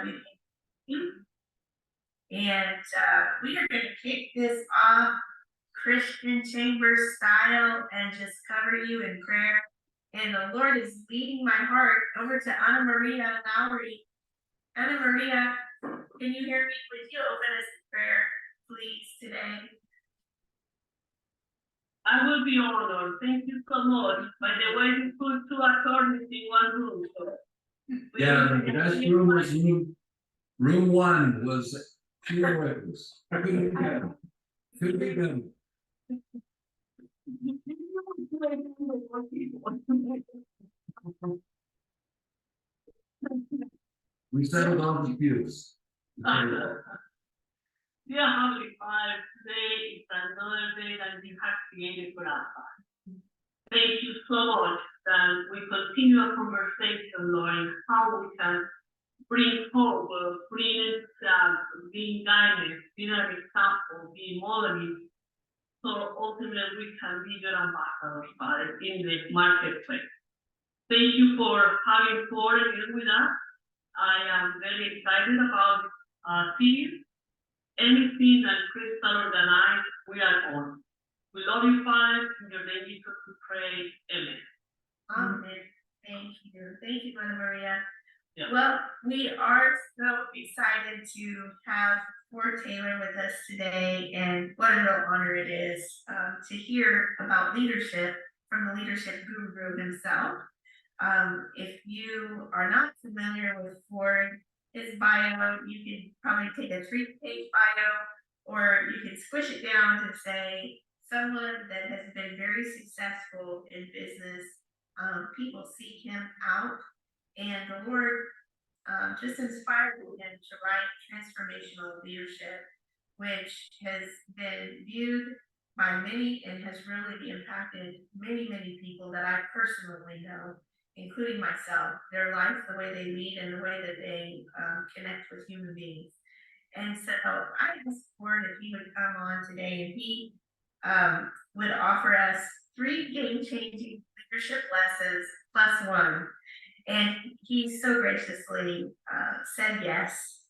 with you. And we are going to kick this off Christian chamber style and just cover you in prayer. And the Lord is leading my heart over to Anna Maria Lowry. Anna Maria, can you hear me? Would you open us in prayer, please, today? I will be honored. Thank you so much. By the way, you put two attorneys in one room. So yeah, the best room was room one was pure witness. Could be done. We settled on the pews. Dear Heavenly Father, today is another day that you have created for us. Thank you so much that we continue a conversation, Lord, how we can bring hope, bring being guidance, being an example, being modeling, so ultimately we can be your ambassadors, Father, in the marketplace. Thank you for having Flora here with us. I am very excited about seeing anything that Crystal organized, we are on. We love you, Father. In your name, Jesus, we pray. Amen. Amen. Thank you. Thank you, Anna Maria. Yeah. Well, we are so excited to have Ford Taylor with us today, and what a real honor it is to hear about leadership from the leadership guru himself. If you are not familiar with Ford, his bio, you can probably take a 3-page bio, or you can squish it down to say someone that has been very successful in business. People seek him out, and the Lord just inspired him to write Transformational Leadership, which has been viewed by many and has really impacted many, many people that I personally know, including myself, their life, the way they lead, and the way that they connect with human beings. And so I asked Ford if he would come on today, and he would offer us 3 game-changing leadership lessons plus one. And he so graciously said yes.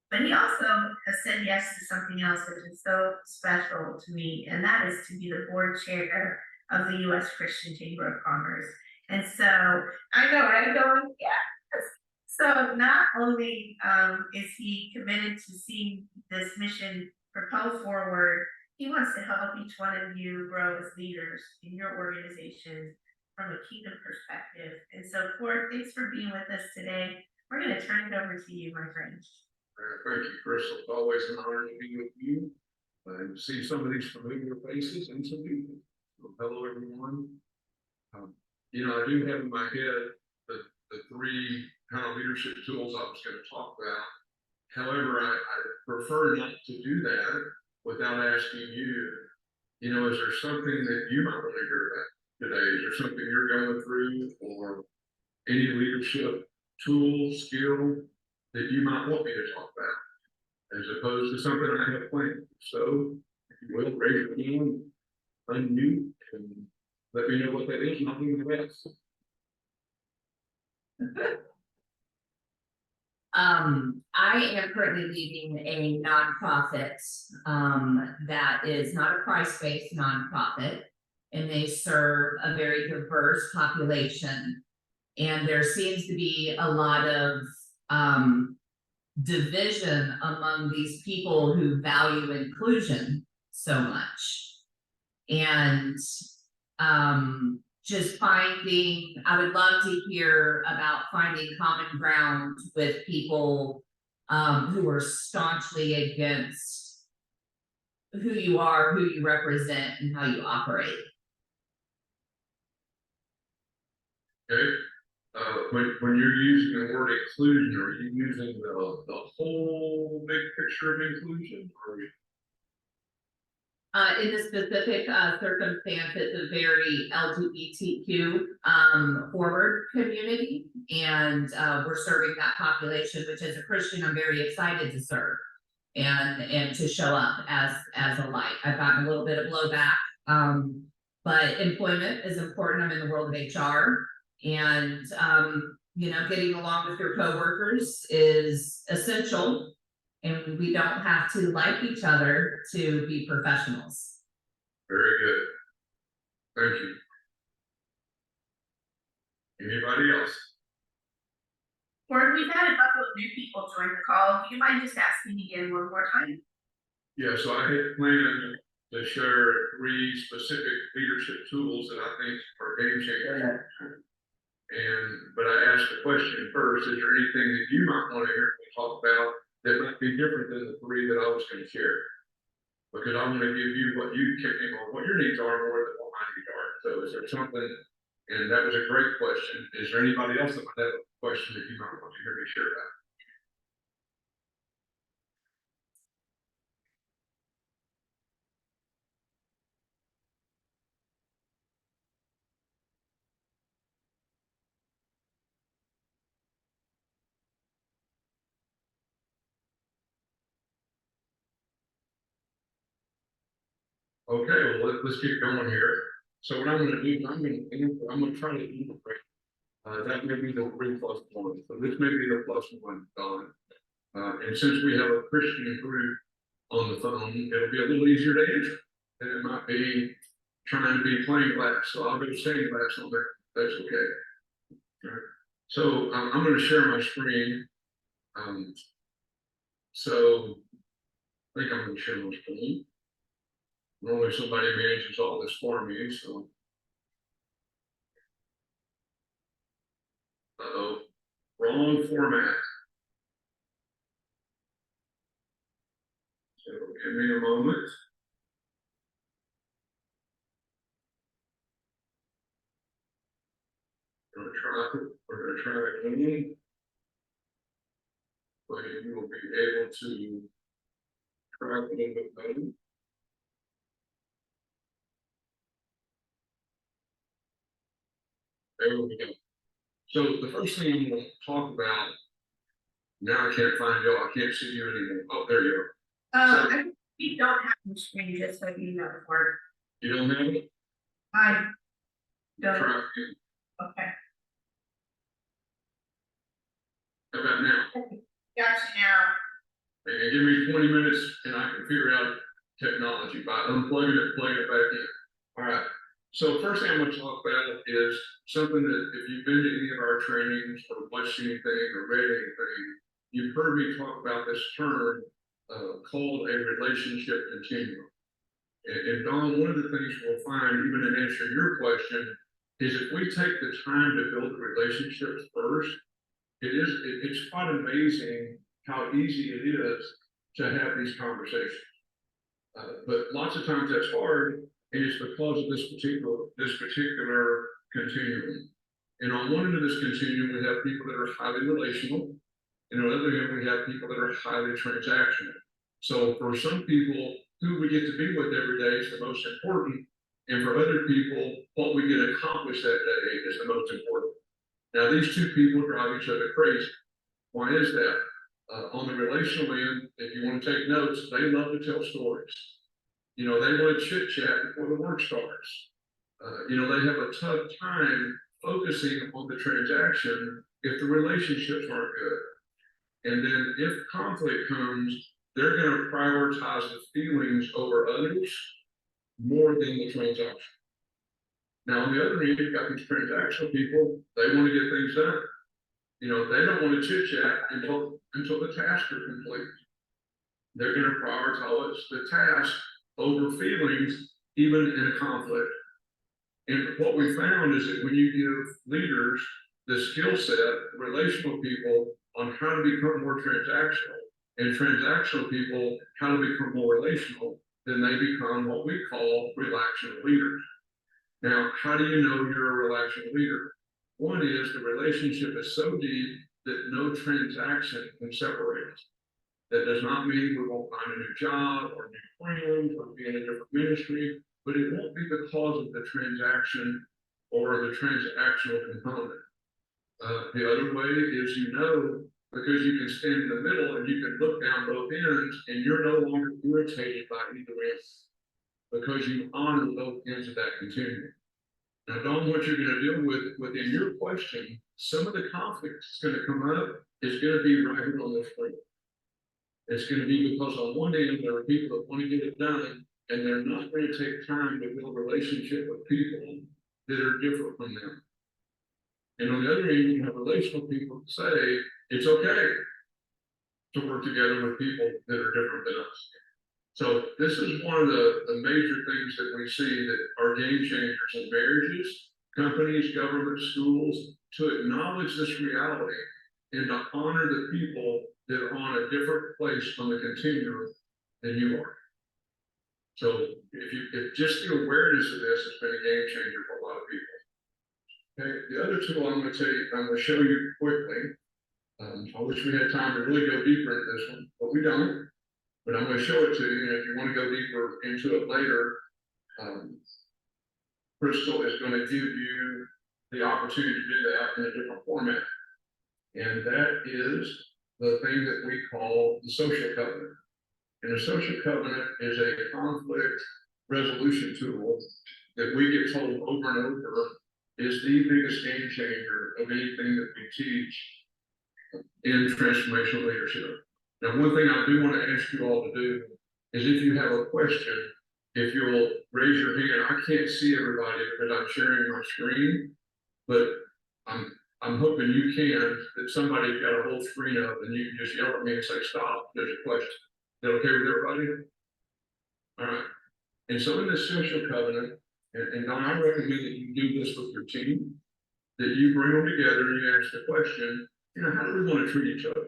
But he also has said yes to something else which is so special to me, and that is to be the board chair of the U.S. Christian Chamber of Commerce. And so I know, right? Going, yeah. So not only is he committed to seeing this mission propel forward, he wants to help each one of you grow as leaders in your organization from a kingdom perspective. And so, Ford, thanks for being with us today. We're going to turn it over to you, my friend. Thank you, Crystal. It's always an honor to be with you and see some of these familiar faces and some people. So, hello, everyone. You know, I do have in my head the 3 kind of leadership tools I was going to talk about. However, I prefer not to do that without asking you, you know, is there something that you might want to hear about today? Is there something you're going through, or any leadership tool, skill that you might want me to talk about, as opposed to something I have planned? So, if you will, raise your hand, unmute, and let me know what that is, and I'll do the rest. I am currently leading a nonprofit that is not a price-based nonprofit, and they serve a very diverse population. And there seems to be a lot of division among these people who value inclusion so much. And just finding, I would love to hear about finding common ground with people who are staunchly against who you are, who you represent, and how you operate. Okay. When you're using the word inclusion, are you using the whole big picture of inclusion, or in this specific circumstance, it's a very LGBTQ forward community, and we're serving that population, which as a Christian, I'm very excited to serve and to show up as a light. I've gotten a little bit of blowback, but employment is important. I'm in the world of HR, and getting along with your coworkers is essential. And we don't have to like each other to be professionals. Very good. Thank you. Anybody else? Or we've had a couple of new people join the call. Do you mind just asking again one more time? Yeah, so I had planned to share 3 specific leadership tools that I think are game changers. But I asked the question first, is there anything that you might want to hear me talk about that might be different than the 3 that I was going to share? Because I'm going to give you what you what your needs are more than what my needs are. So is there something, and that was a great question. Is there anybody else that might have a question that you might want to hear me share about? Okay, well, let's get going here. So what I'm going to do, I'm going to try to integrate. That may be the 3 plus 1. So this may be the plus 1, Don. And since we have a Christian group on the phone, it'll be a little easier to answer. And it might be trying to be plain glass. So I'll go stained glass on there. That's okay. All right. So I'm going to share my screen. So I think I'm going to share my screen. Normally somebody manages all this for me, so. Uh-oh, wrong format. So give me a moment. We're gonna try it again. But you will be able to track it in the phone. There we go. So the first thing I'm going to talk about, now I can't find y'all, I can't see you anymore. Oh, there you are. We don't have the screen, just so you know, or You don't have it? I don't. Try it. Okay. How about now? Gotcha now. And give me 20 minutes and I can figure out technology by unplugging it, plugging it back in. All right. So first thing I'm going to talk about is something that if you've been to any of our trainings or watched anything or read anything, you've heard me talk about this term called a relationship continuum. And Don, one of the things we'll find, even in answering your question, is if we take the time to build relationships first, it's quite amazing how easy it is to have these conversations. But lots of times that's hard, and it's because of this particular continuum. And on one end of this continuum, we have people that are highly relational, and on the other hand, we have people that are highly transactional. So for some people, who we get to be with every day is the most important, and for other people, what we get accomplished that day is the most important. Now, these 2 people drive each other crazy. Why is that? On the relational end, if you want to take notes, they love to tell stories. They want to chit chat before the work starts. They have a tough time focusing on the transaction if the relationships aren't good. And then if conflict comes, they're going to prioritize the feelings over others more than the transaction. Now, on the other hand, you've got these transactional people, they want to get things done. They don't want to chit chat until the tasks are complete. They're going to prioritize the task over feelings, even in a conflict. And what we found is that when you give leaders the skill set, relational people, on how to become more transactional, and transactional people how to become more relational, then they become what we call relational leaders. Now, how do you know you're a relational leader? One is the relationship is so deep that no transaction can separate us. That does not mean we won't find a new job or new friends or be in a different ministry, but it won't be because of the transaction or the transactional component. The other way is because you can stand in the middle and you can look down both ends and you're no longer irritated by either end because you honor both ends of that continuum. Now, Don, what you're going to deal with within your question some of the conflict that's gonna come up is gonna be right here on this plate. It's gonna be because on one end, there are people that wanna get it done, and they're not gonna take time to build a relationship with people that are different from them. And on the other end, you have relational people that say, it's okay to work together with people that are different than us. So this is one of the major things that we see that are game changers in marriages, companies, government, schools, to acknowledge this reality and to honor the people that are on a different place on the continuum than you are. So if just the awareness of this has been a game changer for a lot of people. Okay, the other tool I'm going to show you quickly. I wish we had time to really go deeper into this one, but we don't. But I'm going to show it to you, and if you want to go deeper into it later, Crystal is going to give you the opportunity to do that in a different format. And that is the thing that we call the social covenant. And a social covenant is a conflict resolution tool that we get told over and over is the biggest game changer of anything that we teach in transformational leadership. Now, one thing I do want to ask you all to do is if you have a question, if you'll raise your hand. I can't see everybody because I'm sharing my screen, but I'm hoping you can, that somebody's got a whole screen up and you can just yell at me and say, stop, there's a question. Is that okay with everybody? All right. And so in this social covenant, and Don, I recommend that you do this with your team, that you bring them together and you ask the question, how do we want to treat each other?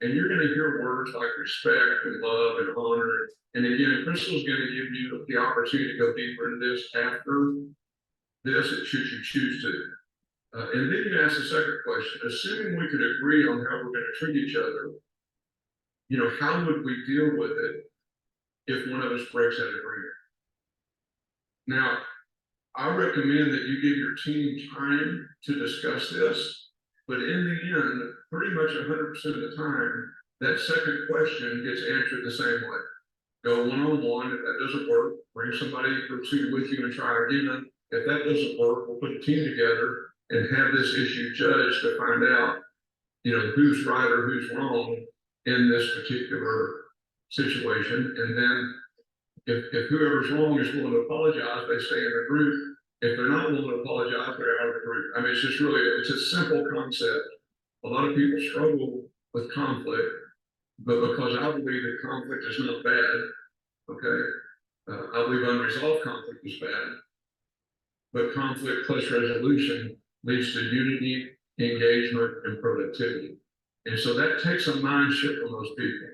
And you're going to hear words like respect and love and honor. And again, Crystal's going to give you the opportunity to go deeper into this after this, should you choose to. And then you ask the second question, assuming we could agree on how we're going to treat each other, how would we deal with it if one of us breaks that agreement? Now, I recommend that you give your team time to discuss this, but in the end, pretty much 100% of the time, that second question gets answered the same way. Go one-on-one. If that doesn't work, bring somebody or two with you and try again. If that doesn't work, we'll put a team together and have this issue judged to find out, who's right or who's wrong in this particular situation. And then if whoever's wrong is willing to apologize, they stay in the group. If they're not willing to apologize, they're out of the group. I mean, it's a simple concept. A lot of people struggle with conflict, but because I believe that conflict is not bad, okay? I believe unresolved conflict is bad, but conflict plus resolution leads to unity, engagement, and productivity. And so that takes a mind shift from most people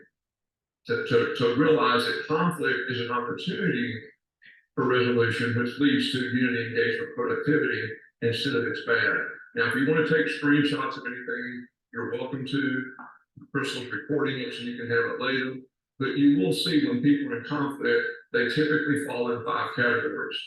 to realize that conflict is an opportunity for resolution, which leads to unity, engagement, productivity, instead of it's bad. Now, if you want to take screenshots of anything, you're welcome to. Crystal's recording it so you can have it later. But you will see when people are in conflict, they typically fall in 5 categories.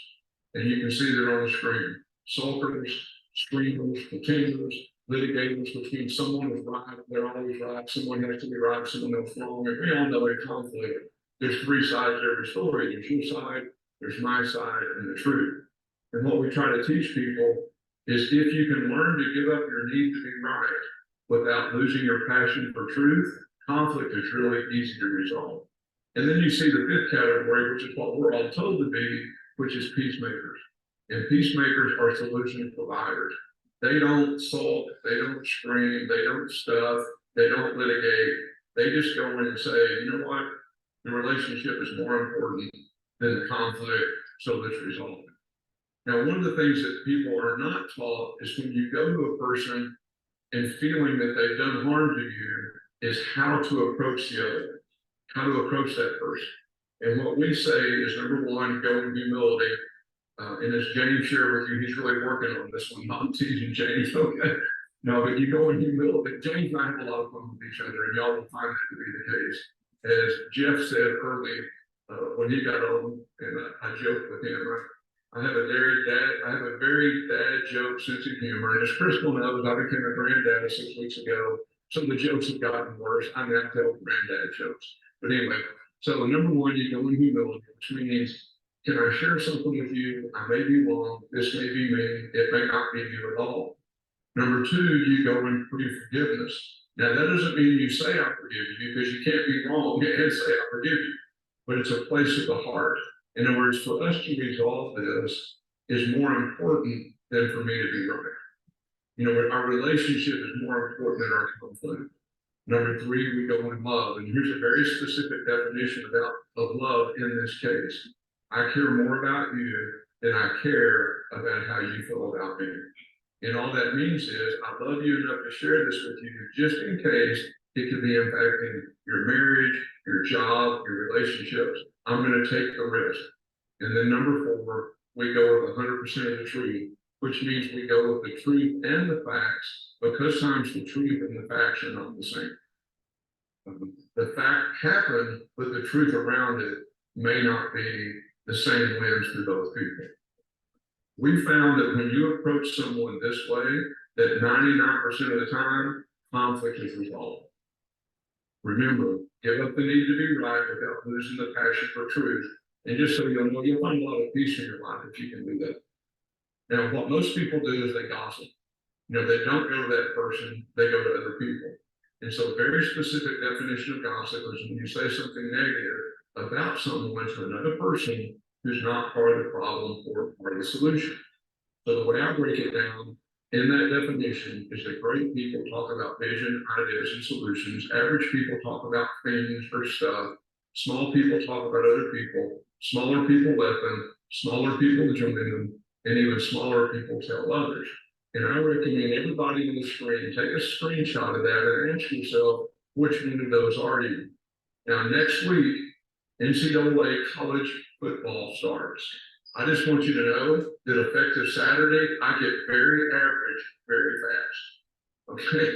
And you can see they're on the screen. Sulkers, screamers, pretenders, litigators, which means someone is right, they're always right, someone has to be right, someone else wrong. And we all know in conflict, there's 3 sides to every story. There's your side, there's my side, and the truth. And what we try to teach people is if you can learn to give up your need to be right without losing your passion for truth, conflict is really easy to resolve. And then you see the 5th category, which is what we're all told to be, which is peacemakers. And peacemakers are solution providers. They don't sulk, they don't scream, they don't stuff, they don't litigate. They just go in and say, you know what? The relationship is more important than the conflict, so let's resolve it. Now, one of the things that people are not taught is when you go to a person and feeling that they've done harm to you is how to approach the other, how to approach that person. And what we say is, number one, go in humility. And as James shared with you, he's really working on this one. I'm teasing James, okay? No, but you go in humility. James and I have a lot of fun with each other, and y'all will find that to be the case. As Jeff said early, when he got on, and I joked with him, I have a very dad joke sense of humor. And as Crystal knows, I became a granddad 6 weeks ago. Some of the jokes have gotten worse. I mean, I tell granddad jokes. But anyway, so number one, you go in humility, which means, can I share something with you? I may be wrong. This may be me. It may not be you at all. Number two, you go in forgiveness. Now, that doesn't mean you say, I forgive you, because you can't be wrong and say, I forgive you. But it's a place of the heart. In other words, for us to resolve this is more important than for me to be right. You know, our relationship is more important than our conflict. Number three, we go in love. And here's a very specific definition of love in this case. I care more about you than I care about how you feel about me. And all that means is I love you enough to share this with you just in case it could be impacting your marriage, your job, your relationships. I'm going to take the risk. And then number four, we go with 100% of the truth, which means we go with the truth and the facts, because sometimes the truth and the facts are not the same. The fact happened, but the truth around it may not be the same lens to both people. We found that when you approach someone this way, that 99% of the time, conflict is resolved. Remember, give up the need to be right without losing the passion for truth. And just so you'll know, you'll find a lot of peace in your life if you can do that. Now, what most people do is they gossip. You know, they don't go to that person, they go to other people. And so a very specific definition of gossip is when you say something negative about someone to another person who's not part of the problem or part of the solution. So the way I break it down in that definition is that great people talk about vision, ideas, and solutions. Average people talk about things or stuff. Small people talk about other people. Smaller people let them. Smaller people join them. And even smaller people tell others. And I recommend everybody on the screen take a screenshot of that and ask yourself, which one of those are you? Now, next week, NCAA college football starts. I just want you to know that effective Saturday, I get very average very fast. Okay?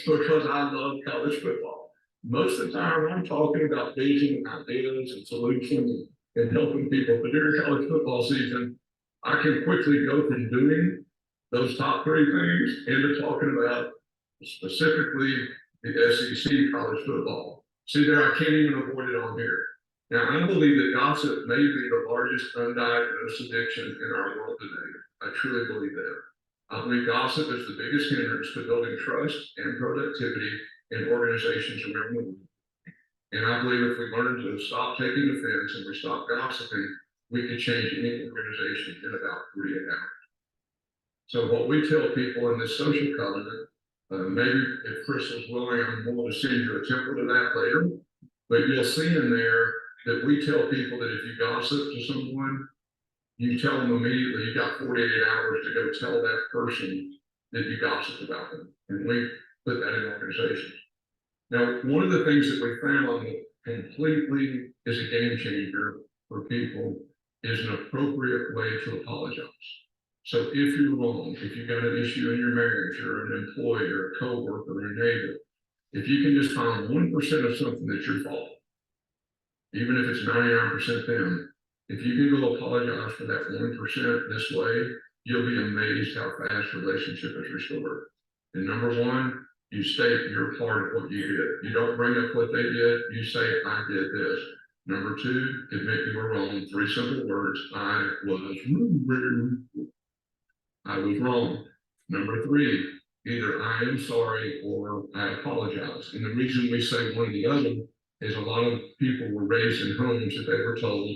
Because I love college football. Most of the time, I'm talking about vision and ideas and solutions and helping people. But during college football season, I can quickly go from doing those top three things into talking about specifically the SEC college football. See there, I can't even avoid it on here. Now, I believe that gossip may be the largest undiagnosed addiction in our world today. I truly believe that. I believe gossip is the biggest hindrance to building trust and productivity in organizations around the world. And I believe if we learn to stop taking offense and we stop gossiping, we can change any organization in about 48 hours. So what we tell people in this social covenant, maybe if Crystal's willing, I'm willing to send you a template of that later, but you'll see in there that we tell people that if you gossip to someone, you tell them immediately you got 48 hours to go tell that person that you gossiped about them. And we put that in organizations. Now, one of the things that we found that completely is a game changer for people is an appropriate way to apologize. So if you're wrong, if you've got an issue in your marriage or an employee or a coworker or a neighbor, if you can just find 1% of something that's your fault, even if it's 99% them, if you can go apologize for that 1% this way, you'll be amazed how fast relationship is restored. And number one, you state your part of what you did. You don't bring up what they did, you say, I did this. Number two, admit you were wrong. 3 simple words, I was wrong. Number 3, either I am sorry or I apologize. And the reason we say one or the other is a lot of people were raised in homes that they were told,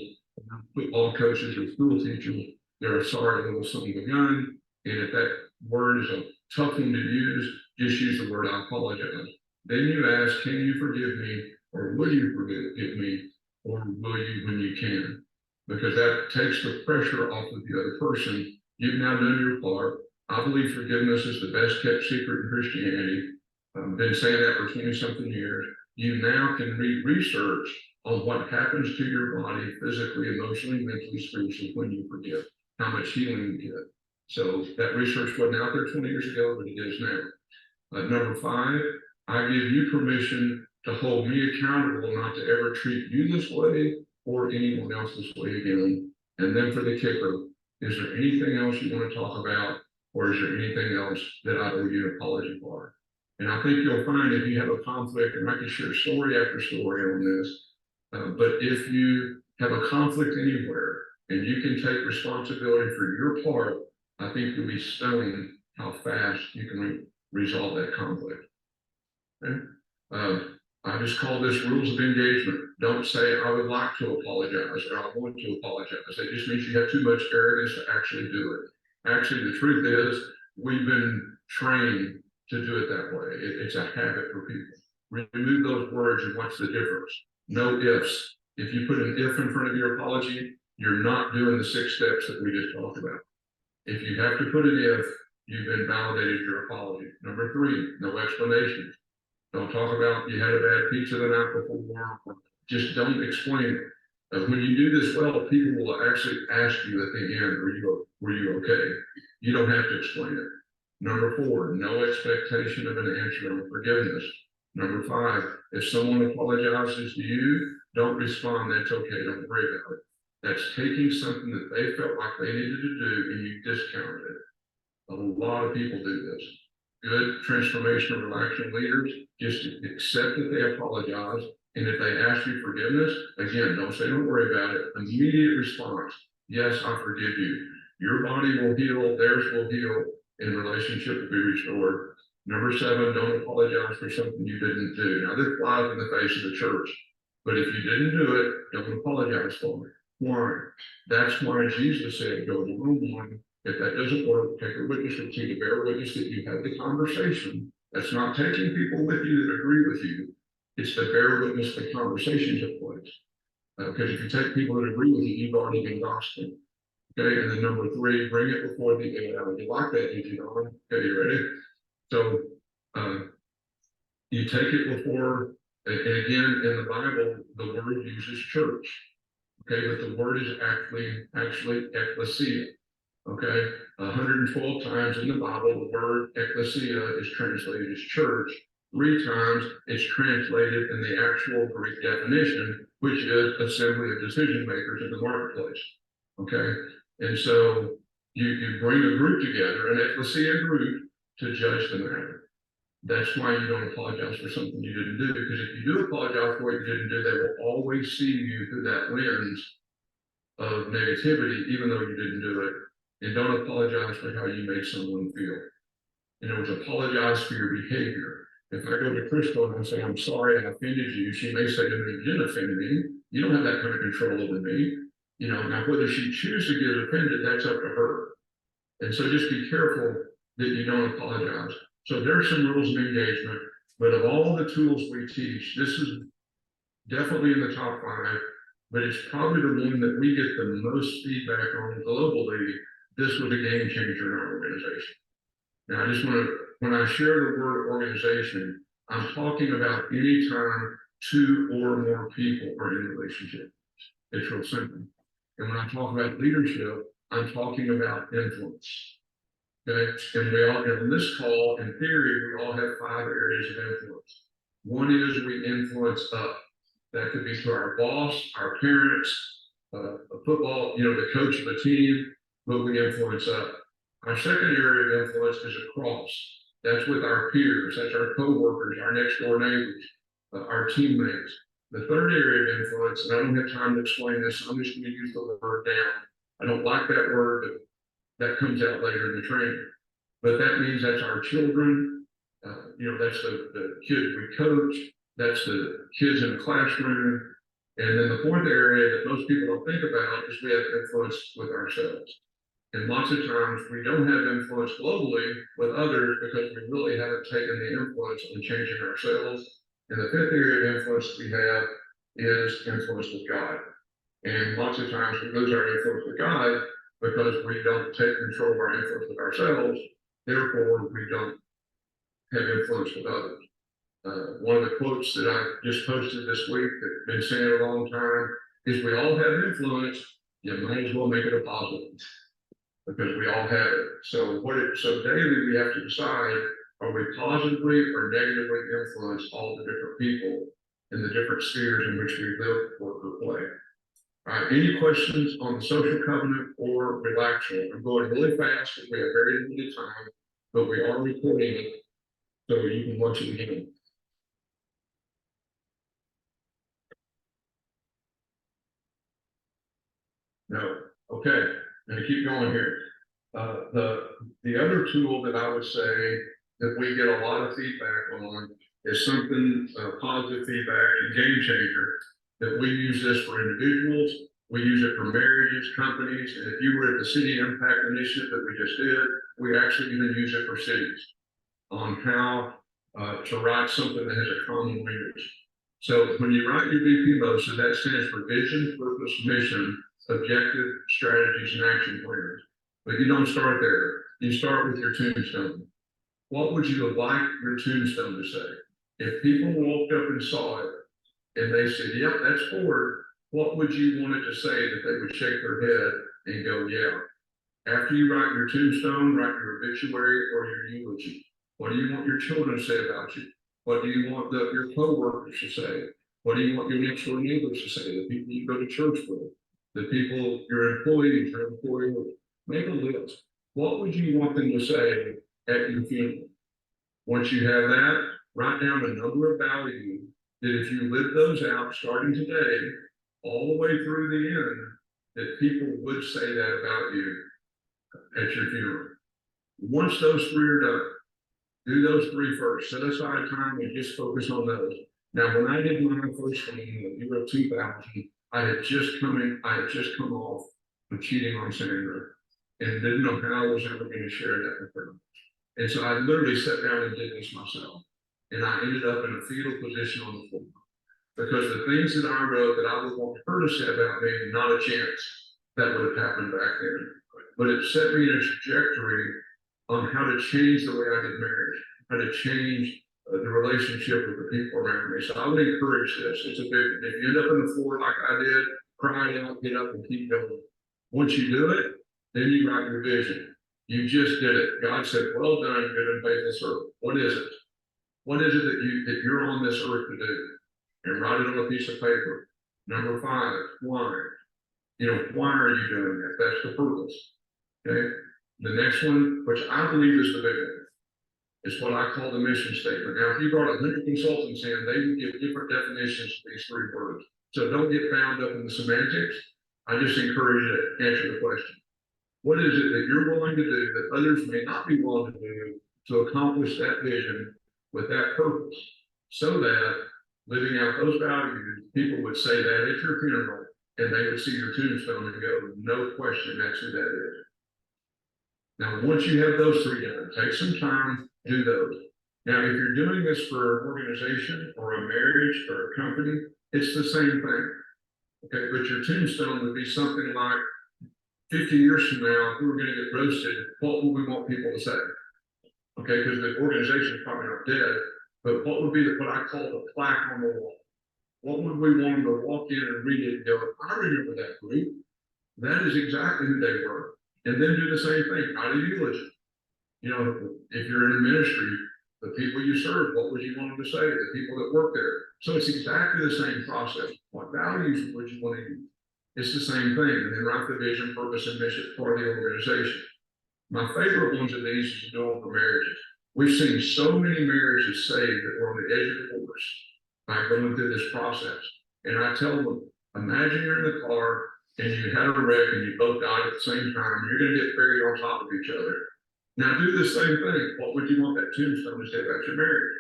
football coaches or school teachers, they're a sorry little son of a gun. And if that word is a tough one to use, just use the word I apologize. Then you ask, can you forgive me? Or will you forgive me? Or will you when you can? Because that takes the pressure off of the other person. You've now done your part. I believe forgiveness is the best kept secret in Christianity. I've been saying that for 20-something years. You now can read research on what happens to your body physically, emotionally, mentally, spiritually when you forgive, how much healing you get. So that research wasn't out there 20 years ago, but it is now. Number 5, I give you permission to hold me accountable not to ever treat you this way or anyone else this way again. And then for the kicker, is there anything else you want to talk about, or is there anything else that I owe you an apology for? And I think you'll find if you have a conflict, and I can share story after story on this, but if you have a conflict anywhere and you can take responsibility for your part, I think you'll be stunned how fast you can resolve that conflict. Okay? I just call this rules of engagement. Don't say, I would like to apologize or I want to apologize. It just means you have too much arrogance to actually do it. Actually, the truth is, we've been trained to do it that way. It's a habit for people. Remove those words and what's the difference? No ifs. If you put an if in front of your apology, you're not doing the 6 steps that we just talked about. If you have to put an if, you've invalidated your apology. Number 3, no explanations. Don't talk about you had a bad pizza the night before. Just don't explain it. When you do this well, people will actually ask you at the end, were you okay? You don't have to explain it. Number 4, no expectation of an answer on forgiveness. Number 5, if someone apologizes to you, don't respond, that's okay, don't worry about it. That's taking something that they felt like they needed to do and you discounted it. A lot of people do this. Good transformational relational leaders just accept that they apologize, and if they ask you forgiveness, again, don't say don't worry about it. Immediate response: yes, I forgive you. Your body will heal, theirs will heal, and relationship will be restored. Number 7, don't apologize for something you didn't do. Now this flies in the face of the church, but if you didn't do it, don't apologize for it. Why? That's why Jesus said, go to room 1. If that doesn't work, take a witness or 2 to bear witness that you had the conversation. That's not taking people with you that agree with you. It's to bear witness the conversation took place. Because if you take people that agree with you, you've already been gossiping. Okay, and then number 3, bring it before the you like that, did you know? Okay, you ready? So you take it before, and again in the Bible, the word uses church. Okay, but the word is actually ecclesia. Okay, 112 times in the Bible, the word ecclesia is translated as church. 3 times it's translated in the actual Greek definition, which is assembly of decision makers in the marketplace. Okay, and so you bring a group together, an ecclesia group, to judge the matter. That's why you don't apologize for something you didn't do, because if you do apologize for what you didn't do, they will always see you through that lens of negativity, even though you didn't do it. And don't apologize for how you made someone feel. In other words, apologize for your behavior. If I go to Crystal and I say, I'm sorry I offended you, she may say to me, you didn't offend me. You don't have that kind of control over me. Now whether she chooses to get offended, that's up to her. And so just be careful that you don't apologize. So there are some rules of engagement, but of all the tools we teach, this is definitely in the top 5, but it's probably the one that we get the most feedback on globally. This was a game changer in our organization. Now, I just want to, when I share the word organization, I'm talking about any time 2 or more people are in a relationship. It's real simple. And when I talk about leadership, I'm talking about influence. Okay, and we all, in this call, in theory, we all have 5 areas of influence. One is we influence up. That could be to our boss, our parents, a football, the coach of a team, but we influence up. Our second area of influence is across. That's with our peers, that's our coworkers, our next door neighbors, our teammates. The third area of influence, and I don't have time to explain this, so I'm just going to use the word down. I don't like that word, but that comes out later in the training. But that means that's our children, that's the kids we coach, that's the kids in the classroom. And then the fourth area that most people don't think about is we have influence with ourselves. And lots of times we don't have influence globally with others because we really haven't taken the influence on changing ourselves. And the fifth area of influence we have is influence with God. And lots of times we lose our influence with God because we don't take control of our influence with ourselves. Therefore, we don't have influence with others. One of the quotes that I just posted this week that I've been saying a long time is we all have influence, you might as well make it a positive because we all have it. So daily we have to decide, are we positively or negatively influence all the different people in the different spheres in which we live, work, or play. All right, any questions on the social covenant or relational? I'm going really fast because we have very limited time, but we are recording it so you can watch it again. No. Okay. I'm going to keep going here. The other tool that I would say that we get a lot of feedback on is something, positive feedback and game changer. That we use this for individuals, we use it for marriages, companies, and if you were at the City Impact Initiative that we just did, we actually even use it for cities on how to write something that has a common language. So when you write your VP motion, that stands for vision, purpose, mission, objective, strategies, and action plans. But you don't start there. You start with your tombstone. What would you like your tombstone to say? If people walked up and saw it and they said, yep, that's Ford, what would you want it to say that they would shake their head and go, yeah? After you write your tombstone, write your obituary or your eulogy. What do you want your children to say about you? What do you want your co-workers to say? What do you want your next door neighbors to say? The people you go to church with, the people, your employees, your employers. Make a list. What would you want them to say at your funeral? Once you have that, write down a number of values that if you live those out starting today, all the way through the end, that people would say that about you at your funeral. Once those three are done, do those three first. Set aside time and just focus on those. Now, when I did my first one in the year of 2000, I had just come off of cheating on Sandra and didn't know how I was ever going to share that with her. And so I literally sat down and did this myself. And I ended up in a fetal position on the floor. Because the things that I wrote that I would want her to say about me, not a chance that would have happened back then. But it set me in a trajectory on how to change the way I did marriage, how to change the relationship with the people around me. So I would encourage this. It's a big, if you end up on the floor like I did, cry it out, get up and keep going. Once you do it, then you write your vision. You just did it. God said, well done, good and faithful servant. What is it? What is it that you're on this earth to do? And write it on a piece of paper. Number 5, why? Why are you doing that? That's the purpose. Okay. The next one, which I believe is the big one, is what I call the mission statement. Now, if you brought 100 consultants in, they would give different definitions to these 3 words. So don't get bound up in the semantics. I just encourage you to answer the question. What is it that you're willing to do that others may not be willing to do to accomplish that vision with that purpose? So that living out those values, people would say that at your funeral and they would see your tombstone and go, no question, that's who that is. Now, once you have those 3 done, take some time, do those. Now, if you're doing this for an organization or a marriage or a company, it's the same thing. Okay, but your tombstone would be something like 50 years from now, if we were going to get roasted, what would we want people to say? Okay, because the organization is probably not dead, but what would be what I call the plaque on the wall? What would we want them to walk in and read it and go, I remember that group. That is exactly who they were. And then do the same thing, write a eulogy. If you're in a ministry, the people you serve, what would you want them to say? The people that work there. So it's exactly the same process. What values would you want to use? It's the same thing. And then write the vision, purpose, and mission for the organization. My favorite ones of these is to do them for marriages. We've seen so many marriages saved that were on the edge of divorce by going through this process. And I tell them, imagine you're in the car and you had a wreck and you both died at the same time. You're going to get buried on top of each other. Now do the same thing. What would you want that tombstone to say about your marriage?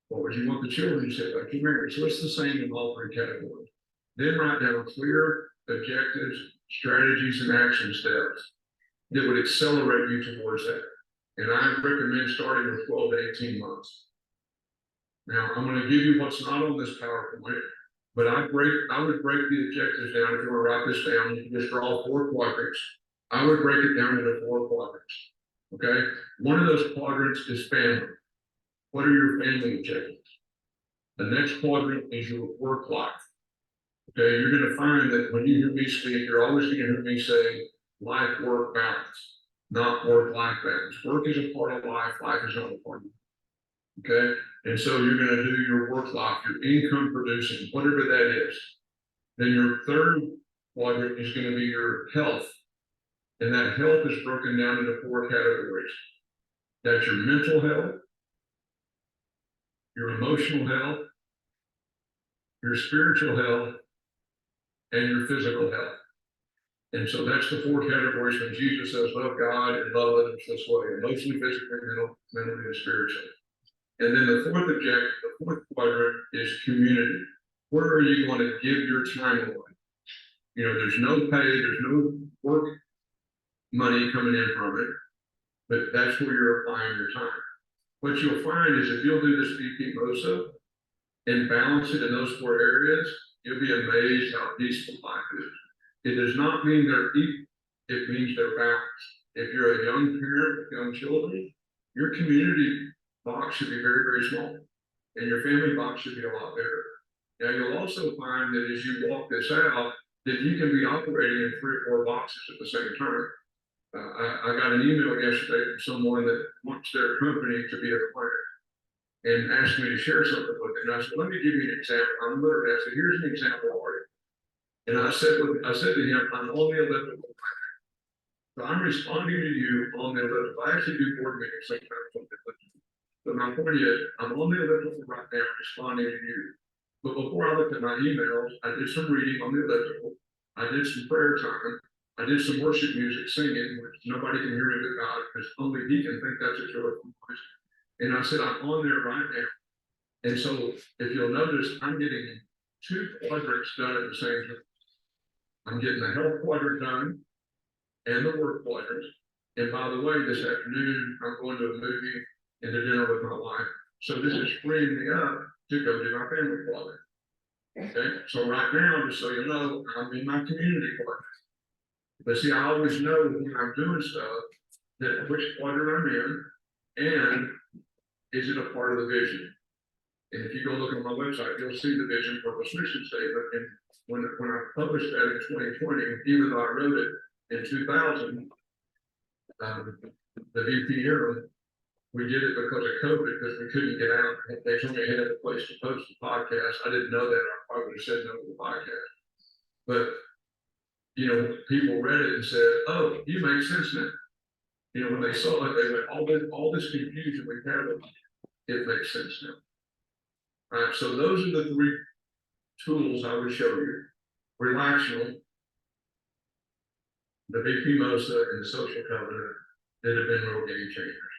What would you want the children to say about your marriage? So it's the same in all 3 categories. Then write down clear objectives, strategies, and action steps that would accelerate you towards that. And I recommend starting with 12 to 18 months. Now, I'm going to give you what's not on this PowerPoint, but I would break the objectives down. If you want to write this down, you can just draw 4 quadrants. I would break it down into 4 quadrants. Okay? One of those quadrants is family. What are your family objectives? The next quadrant is your work life. Okay, you're going to find that when you hear me speak, you're always going to hear me say life-work balance, not work-life balance. Work is a part of life, life is not a part of it. Okay, and so you're going to do your work life, your income producing, whatever that is. Then your third quadrant is going to be your health. And that health is broken down into 4 categories. That's your mental health, your emotional health, your spiritual health, and your physical health. And so that's the four categories when Jesus says, love God and love others this way, emotionally, physically, mentally, and spiritually. And then the fourth objective, the fourth quadrant is community. Where are you going to give your time away? You know, there's no pay, there's no work money coming in from it, but that's where you're applying your time. What you'll find is if you'll do this BP MOSA and balance it in those four areas, you'll be amazed how peaceful life is. It does not mean they're equal, it means they're balanced. If you're a young parent with young children, your community box should be very, very small, and your family box should be a lot bigger. Now, you'll also find that as you walk this out, that you can be operating in 3 or 4 boxes at the same time. I got an email yesterday from someone that wants their company to be a client and asked me to share something with them. And I said, let me give you an example. I said, here's an example for you. And I said to him, I'm on the elliptical. So I'm responding to you on the elliptical. I actually do board meetings sometimes. So my point is, I'm on the elliptical right now responding to you. But before I looked at my emails, I did some reading on the elliptical. I did some prayer time. I did some worship music singing, which nobody can hear me but God, because only He can think that's a joyful voice. And I said, I'm on there right now. And so if you'll notice, I'm getting 2 quadrants done at the same time. I'm getting the health quadrant done and the work quadrant. And by the way, this afternoon, I'm going to a movie and to dinner with my wife. So this is freeing me up to go do my family quadrant. Okay, so right now, just so you know, I'm in my community quadrant. But see, I always know when I'm doing stuff that which quadrant I'm in, and is it a part of the vision? And if you go look on my website, you'll see the vision purpose mission statement. And when I published that in 2020, even though I wrote it in 2000, the VP era, we did it because of COVID, because we couldn't get out. They told me I had a place to post the podcast. I didn't know that. I probably would have said no to the podcast. But you know, people read it and said, "Oh, you make sense now." You know, when they saw it, they went, "All this confusion we've had, it makes sense now." All right, so those are the 3 tools I would show you: relational, the VP MOSA, and the social covenant that have been real game changers.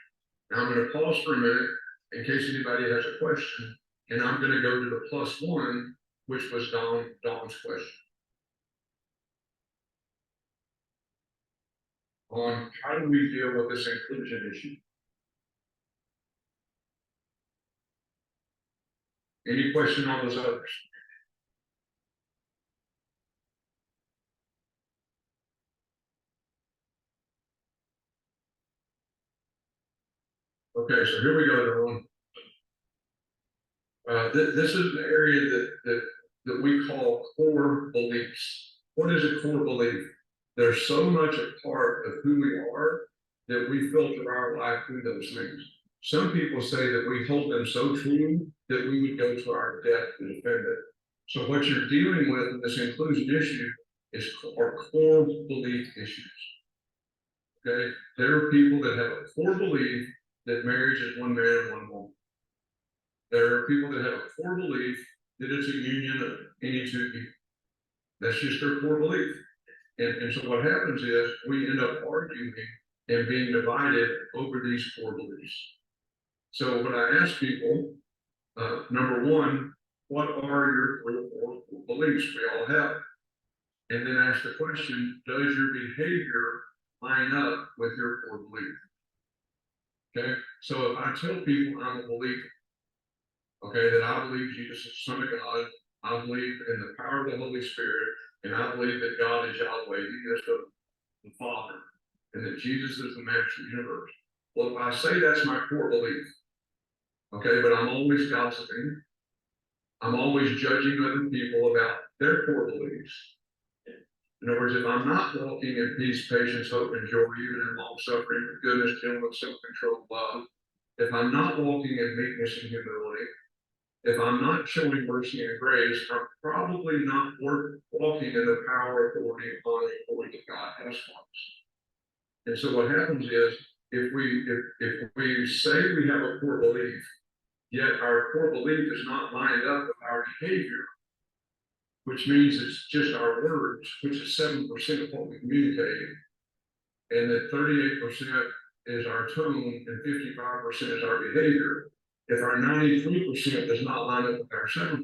Now I'm going to pause for a minute in case anybody has a question, and I'm going to go to the +1, which was Dawn's question on how do we deal with this inclusion issue. Any question on those others? Okay, so here we go, Dawn. This is an area that we call core beliefs. What is a core belief? They're so much a part of who we are that we filter our life through those things. Some people say that we hold them so true that we would go to our death to defend it. So what you're dealing with in this inclusion issue is our core belief issues. Okay, there are people that have a core belief that marriage is one man and one woman. There are people that have a core belief that it's a union of any 2 people. That's just their core belief. And so what happens is we end up arguing and being divided over these core beliefs. So when I ask people, number 1, what are your 3 or 4 beliefs? We all have. And then ask the question, does your behavior line up with your core belief? Okay, so if I tell people I'm a believer, okay, that I believe Jesus is the Son of God, I believe in the power of the Holy Spirit, and I believe that God is Yahweh, He is the Father, and that Jesus is the master of the universe. Well, if I say that's my core belief, okay, but I'm always gossiping, I'm always judging other people about their core beliefs. In other words, if I'm not walking in peace, patience, hope, and joy, even in long suffering, goodness, gentleness, self-control, love, if I'm not walking in meekness and humility, if I'm not showing mercy and grace, I'm probably not walking in the power, authority, and honor that God has for us. And so what happens is, if we say we have a core belief, yet our core belief is not lined up with our behavior, which means it's just our words, which is 7% of what we communicate. And that 38% is our tone and 55% is our behavior. If our 93% does not line up with our 7%,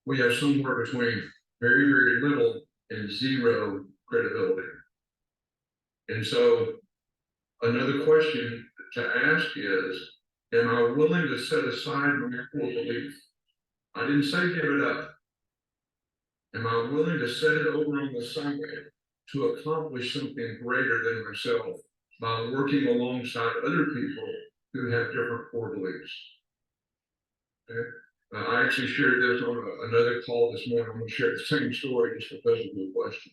we have somewhere between very, very little and zero credibility. And so another question to ask is, am I willing to set aside my core belief? I didn't say give it up. Am I willing to set it over on the side to accomplish something greater than myself by working alongside other people who have different core beliefs? Okay. I actually shared this on another call this morning. I'm going to share the same story just because of the question.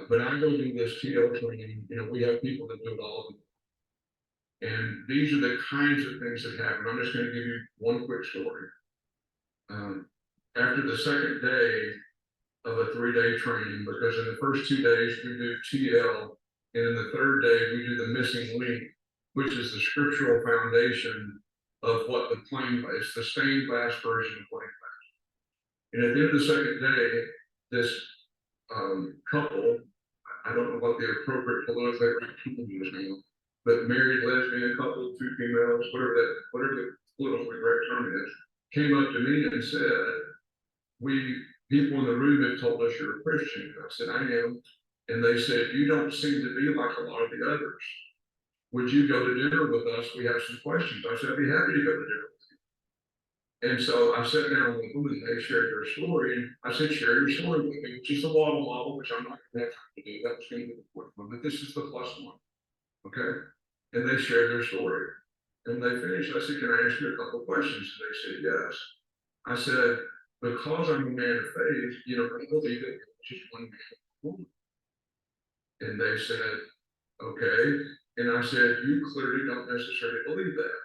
But I go do this TL training, we have people that do it all. And these are the kinds of things that happen. I'm just going to give you one quick story. After the second day of a 3-day training, because in the first 2 days we do TL, and in the third day we do the missing link, which is the scriptural foundation of what the plain glass, the stained glass version of plain glass. And at the end of the second day, this couple, I don't know what the appropriate politically right term is now, but married lesbian couple, 2 females, whatever the politically right term is, came up to me and said, people in the room have told us you're a Christian. I said, I am. And they said, you don't seem to be like a lot of the others. Would you go to dinner with us? We have some questions. I said, I'd be happy to go to dinner with you. And so I sat down with them and they shared their story. And I said, share your story with me, which is the waddle model, which I'm not going to have time to do. That was going to be the fourth one, but this is the plus one. Okay. And they shared their story. And they finished. I said, can I ask you a couple of questions? And they said, yes. I said, because I'm a man of faith, I believe that it's just one man and woman. And they said, okay. And I said, you clearly don't necessarily believe that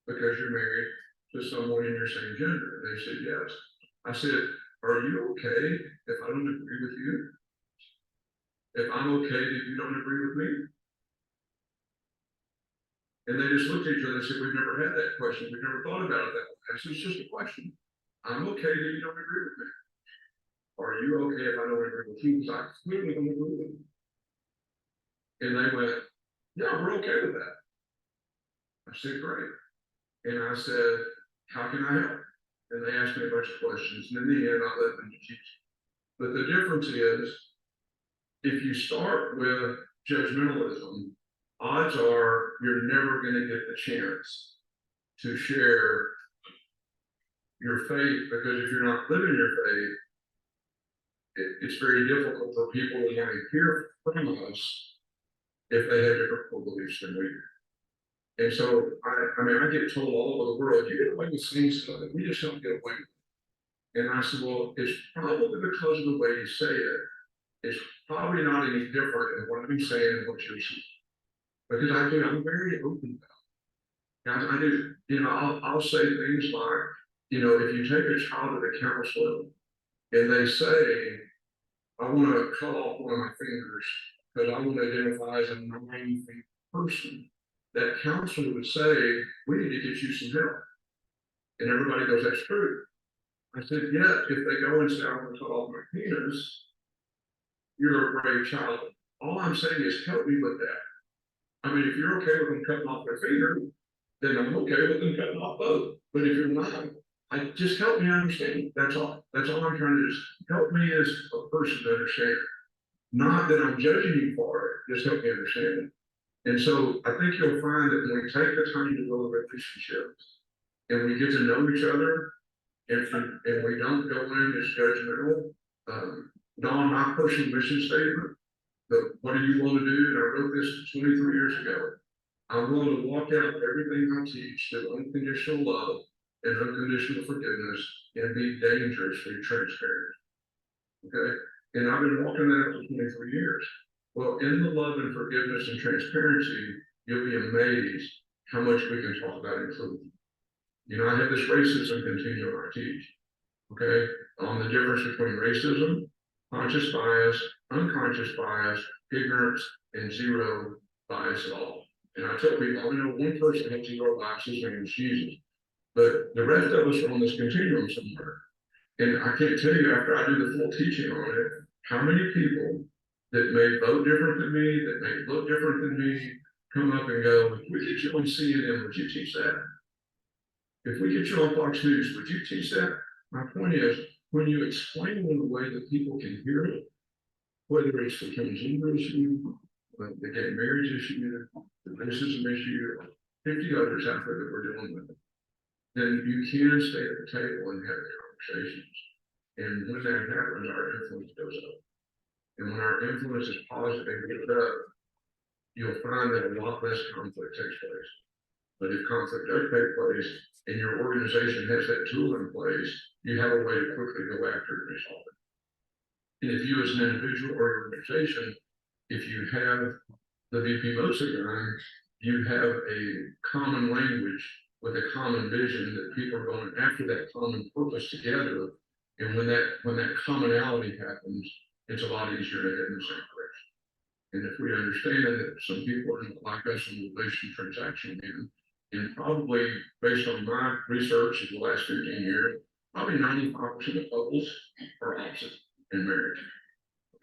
because you're married to someone in your same gender. And they said, yes. I said, are you okay if I don't agree with you? If I'm okay that you don't agree with me? And they just looked at each other and said, we've never had that question. We've never thought about it that way. I said, it's just a question. I'm okay that you don't agree with me. Are you okay if I don't agree with you? Because I clearly don't agree with you. And they went, yeah, we're okay with that. I said, great. And I said, how can I help? And they asked me a bunch of questions. And in the end, I let them teach. But the difference is, if you start with judgmentalism, odds are you're never going to get the chance to share your faith, because if you're not living your faith, it's very difficult for people to want to hear from us if they have different core beliefs than we do. And so, I get told all over the world, you get away with saying stuff that we just don't get away with. And I said, well, it's probably because of the way you say it. It's probably not any different than what I'm saying and what you're saying. Because I'm very open about it. I do, I'll say things like, if you take a child to the counselor and they say, I want to cut off one of my fingers because I want to identify as a 9-finger person, that counselor would say, we need to get you some help. And everybody goes, that's true. I said, yeah, if they go and say, I want to cut off my penis, you're a brave child. All I'm saying is help me with that. If you're okay with them cutting off their finger, then I'm okay with them cutting off both. But if you're not, just help me understand. That's all. That's all I'm trying to do. Is help me as a person to understand. Not that I'm judging you for it. Just help me understand it. And so I think you'll find that when we take the time to build a relationship and we get to know each other, and we don't go in as judgmental, Don, my personal mission statement, what do you want to do? And I wrote this 23 years ago. I'm willing to walk out everything I teach through unconditional love and unconditional forgiveness and be dangerously transparent. Okay? And I've been walking that for 23 years. Well, in the love and forgiveness and transparency, you'll be amazed how much we can talk about inclusion. I have this racism continuum I teach. Okay? On the difference between racism, conscious bias, unconscious bias, ignorance, and zero bias at all. And I tell people, I only know one person has zero bias, his name is Jesus. But the rest of us are on this continuum somewhere. And I can't tell you after I do the full teaching on it, how many people that may vote different than me, that may look different than me, come up and go, if we get you on CNN, would you teach that? If we get you on Fox News, would you teach that? My point is, when you explain it in a way that people can hear it, whether it's the transgender issue, the gay marriage issue, the racism issue, 50 others out there that we're dealing with, then you can stay at the table and have the conversations. And when that happens, our influence goes up. And when our influence is positive and goes up, you'll find that a lot less conflict takes place. But if conflict does take place and your organization has that tool in place, you have a way to quickly go after it and resolve it. And if you as an individual or organization, if you have the VP Mosa guy, you have a common language with a common vision that people are going after that common purpose together. And when that commonality happens, it's a lot easier to head in the same direction. And if we understand that some people are like us in the relation transaction game, and probably based on my research in the last 15 years, probably 95% of couples are opposite in marriage.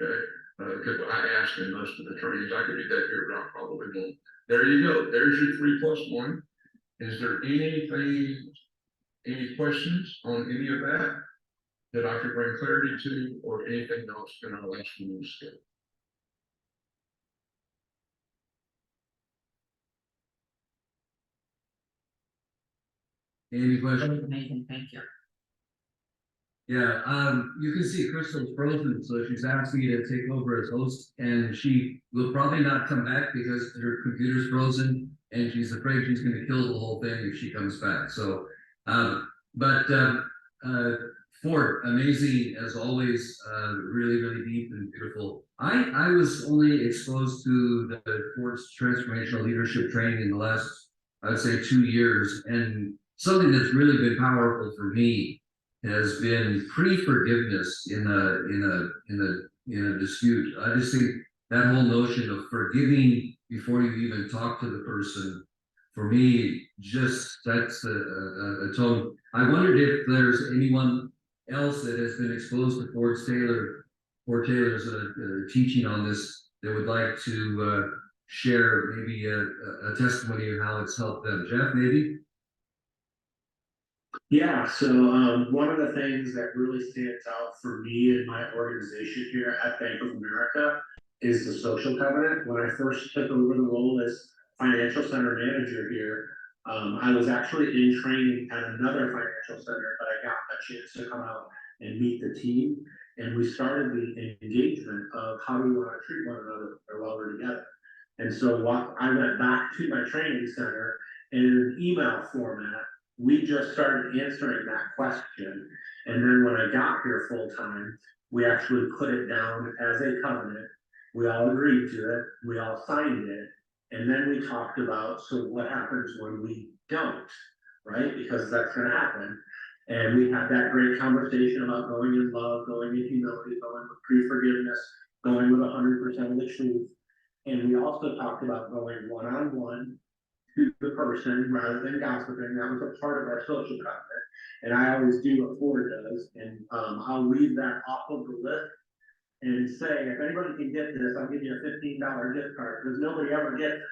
Okay, because I asked in most of the trainings, I could do that here, but I probably won't. There you go. There's your 3+1. Is there anything, any questions on any of that I could bring clarity to, or anything else in our last few skip? Any That questions? was amazing, thank you. Yeah, you can see Crystal's frozen, so she's asking you to take over as host, and she will probably not come back because her computer's frozen, and she's afraid she's going to kill the whole thing if she comes back. So, Ford, amazing as always, really, really deep and beautiful. I was only exposed to the Ford's transformational leadership training in the last, I would say, 2 years, and something that's really been powerful for me has been pre-forgiveness in a dispute. I just think that whole notion of forgiving before you even talk to the person, for me, just sets a tone. I wondered if there's anyone else that has been exposed to Ford Taylor's teaching on this that would like to share maybe a testimony of how it's helped them. Jeff, maybe? Yeah, so one of the things that really stands out for me and my organization here at Bank of America is the social covenant. When I first took over the role as financial center manager here, I was actually in training at another financial center, but I got a chance to come out and meet the team. And we started the engagement of how do we want to treat one another while we're together. And so I went back to my training center, and in an email format, we just started answering that question. And then when I got here full time, we actually put it down as a covenant. We all agreed to it, we all signed it. And then we talked about, so what happens when we don't, right? Because that's gonna happen. And we had that great conversation about going in love, going in humility, going with pre-forgiveness, going with 100% of the truth. And we also talked about going one-on-one to the person rather than gossiping. That was a part of our social covenant. And I always do what Ford does. And I'll leave that off of the list and say, if anybody can get this, I'll give you a $15 gift card, because nobody ever gets it.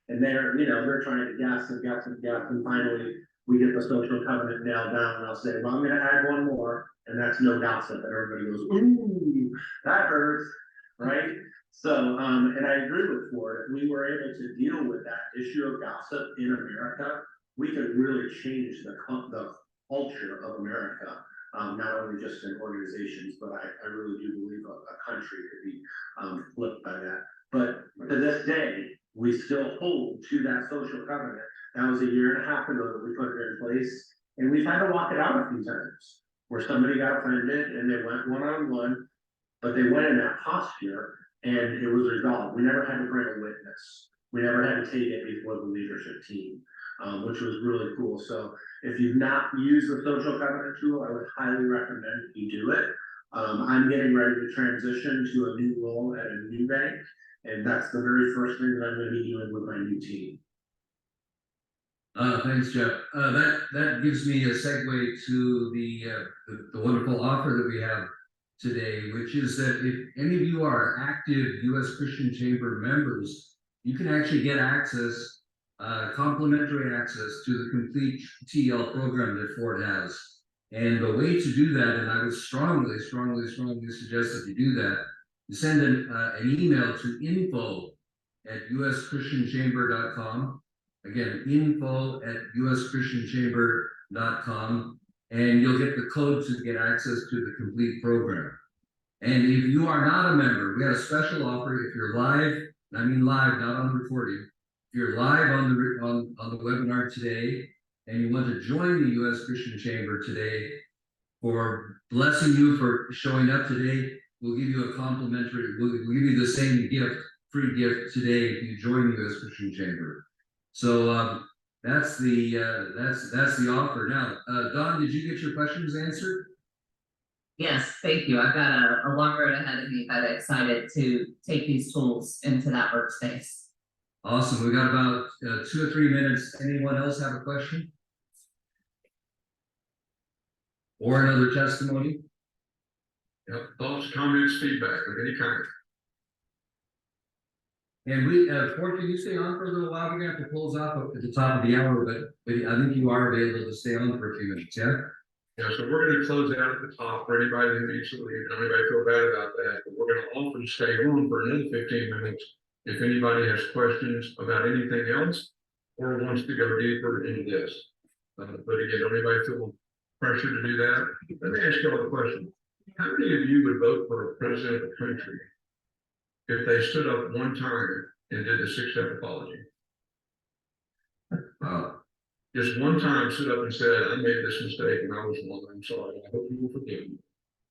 And they're trying to guess and guess and guess. And finally, we get the social covenant nailed down. And I'll say, well, I'm going to add one more, and that's no gossip. And everybody goes, ooh, that hurts, right? So, and I agree with Ford. If we were able to deal with that issue of gossip in America, we could really change the culture of America. Not only just in organizations, but I really do believe a country could be flipped by that. But to this day, we still hold to that social covenant. That was 1.5 years ago that we put it in place, and we've had to walk it out a few times where somebody got offended and they went one-on-one, but they went in that posture and it was resolved. We never had to bring a witness. We never had to take it before the leadership team, which was really cool. So if you've not used the social covenant tool, I would highly recommend you do it. I'm getting ready to transition to a new role at a new bank, and that's the very first thing that I'm going to be doing with my new team. Thanks, Jeff. That gives me a segue to the wonderful offer that we have today, which is that if any of you are active U.S. Christian Chamber members, you can actually get access, complimentary access to the complete TL program that Ford has. And the way to do that, and I would strongly suggest that you do that, you send an email to info@uschristianchamber.com. Again, info@uschristianchamber.com, and you'll get the code to get access to the complete program. And if you are not a member, we have a special offer. If you're live, and I mean live, not on recording. If you're live on the webinar today, and you want to join the U.S. Christian Chamber today, for blessing you for showing up today, we'll give you a complimentary. We'll give you the same gift, free gift today if you join the U.S. Christian Chamber. So that's the offer. Now, Don, did you get your questions answered? Yes, thank you. I've got a long road ahead of me, but excited to take these tools into that workspace. Awesome. We got about 2 or 3 minutes. Anyone else have a question? Or another testimony? Yep, thoughts, comments, feedback of any kind. And we, Ford, can you stay on for a little while? We're gonna have to close off at the top of the hour, but I think you are available to stay on for a few minutes, yeah? Yeah, so we're gonna close out at the top for anybody who needs to leave. Don't anybody feel bad about that, but we're gonna often stay on for another 15 minutes if anybody has questions about anything else or wants to go deeper into this. But again, don't anybody feel pressure to do that? Let me ask you all a question. How many of you would vote for a president of the country if they stood up one time and did the 6-step apology? Just one time stood up and said, I made this mistake and I was wrong, I'm sorry, I hope you will forgive me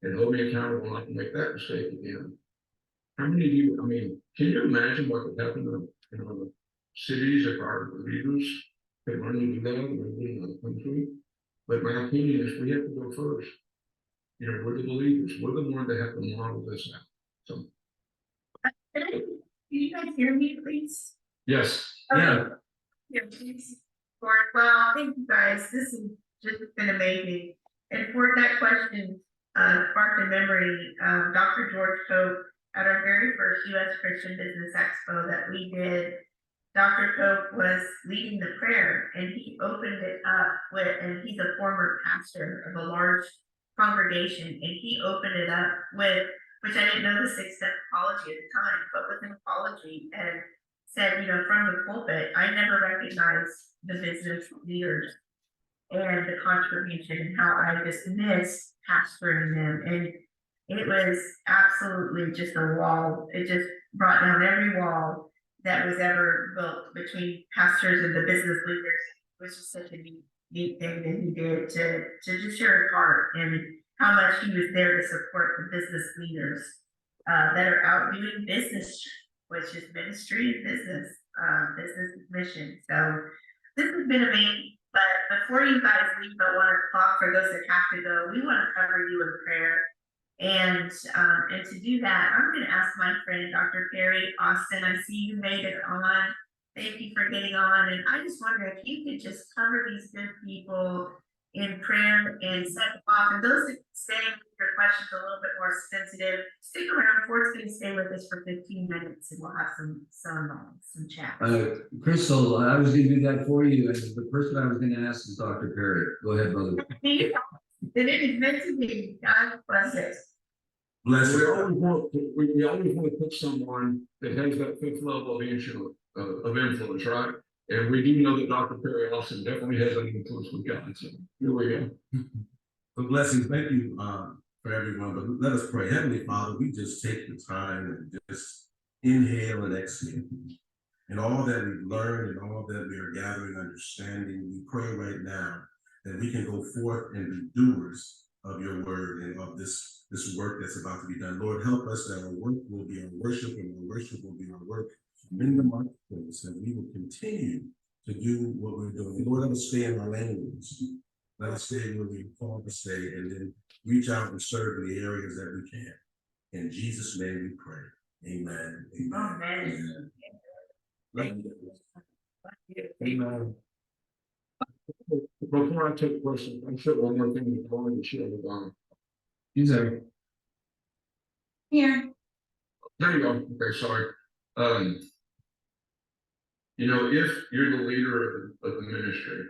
and hold me accountable not to make that mistake again. How many of you, I mean, can you imagine what would happen in our cities if our leaders could learn to do that in the country? But my opinion is we have to go first. You know, we're the leaders, we're the ones that have to model this out. So, Can you guys hear me, please? yes. Yeah. Yeah, please. Well, thank you guys. This has just been amazing. And for that question, sparked a memory. Dr. George Cope at our very first U.S. Christian Business Expo that we did. Dr. Cope was leading the prayer, and he opened it up with, and he's a former pastor of a large congregation, and he opened it up with, which I didn't know the 6-step apology at the time, but with an apology and said, you know, from the pulpit, I never recognized the business leaders and the contribution and how I just missed pastoring them. And it was absolutely just a wall. It just brought down every wall that was ever built between pastors and the business leaders. It was just such a neat thing that he did to just share his heart and how much he was there to support the business leaders that are out doing business, which is ministry and business mission. So this has been amazing. But before you guys leave at 1:00, for those that have to go, we want to cover you in prayer. And to do that, I'm going to ask my friend, Dr. Perry Austin. I see you made it on. Thank you for getting on. And I just wonder if you could just cover these good people in prayer and set them off. And those that stay with your questions a little bit more sensitive, stick around. Ford's going to stay with us for 15 minutes, and we'll have some chat. Crystal, I was going to do that for you, and the person I was going to ask is Dr. Perry. Go ahead, brother. It is meant to be. God bless it. Bless We you. always want to put someone that has that 5th level of influence, right? And we do know that Dr. Perry Austin definitely has an influence with God. So here we go. So blessings, thank you for everyone. But let us pray. Heavenly Father, we just take the time and just inhale and exhale. And all that we've learned and all that we are gathering understanding, we pray right now that we can go forth and be doers of your word and of this work that's about to be done. Lord, help us that our work will be our worship and our worship will be our work in the marketplace, and we will continue to do what we're doing. Lord, let us stay in our language. Let us stay where we called to stay, and then reach out and serve in the areas that we can. In Jesus' name we pray. Amen. Amen. Amen. Amen. Amen. Before I take questions, I'm sure one more thing to call in the shield with on. He's there. Here. There you go. Okay, sorry. Um. You know, if you're the leader of the ministry,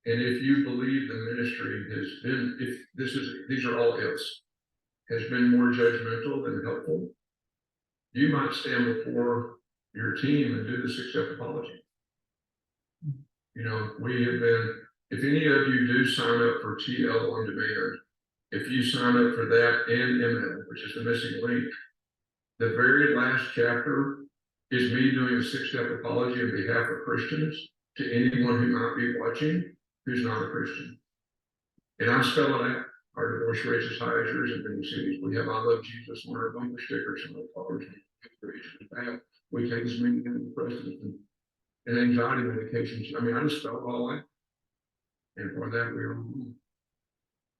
and if you believe the ministry has been, if these are all ifs, has been more judgmental than helpful, you might stand before your team and do the 6-step apology. You know, we have been, if any of you do sign up for TL on demand, if you sign up for that and ML, which is the missing link, the very last chapter is me doing a 6-step apology on behalf of Christians to anyone who might be watching who's not a Christian. And I spell it out. Our divorce rate is high as yours in many cities. We have I love Jesus on our bumper stickers and our cars. We take as many antidepressants and anxiety medications. I mean, I just spelled it all out. And for that, we are,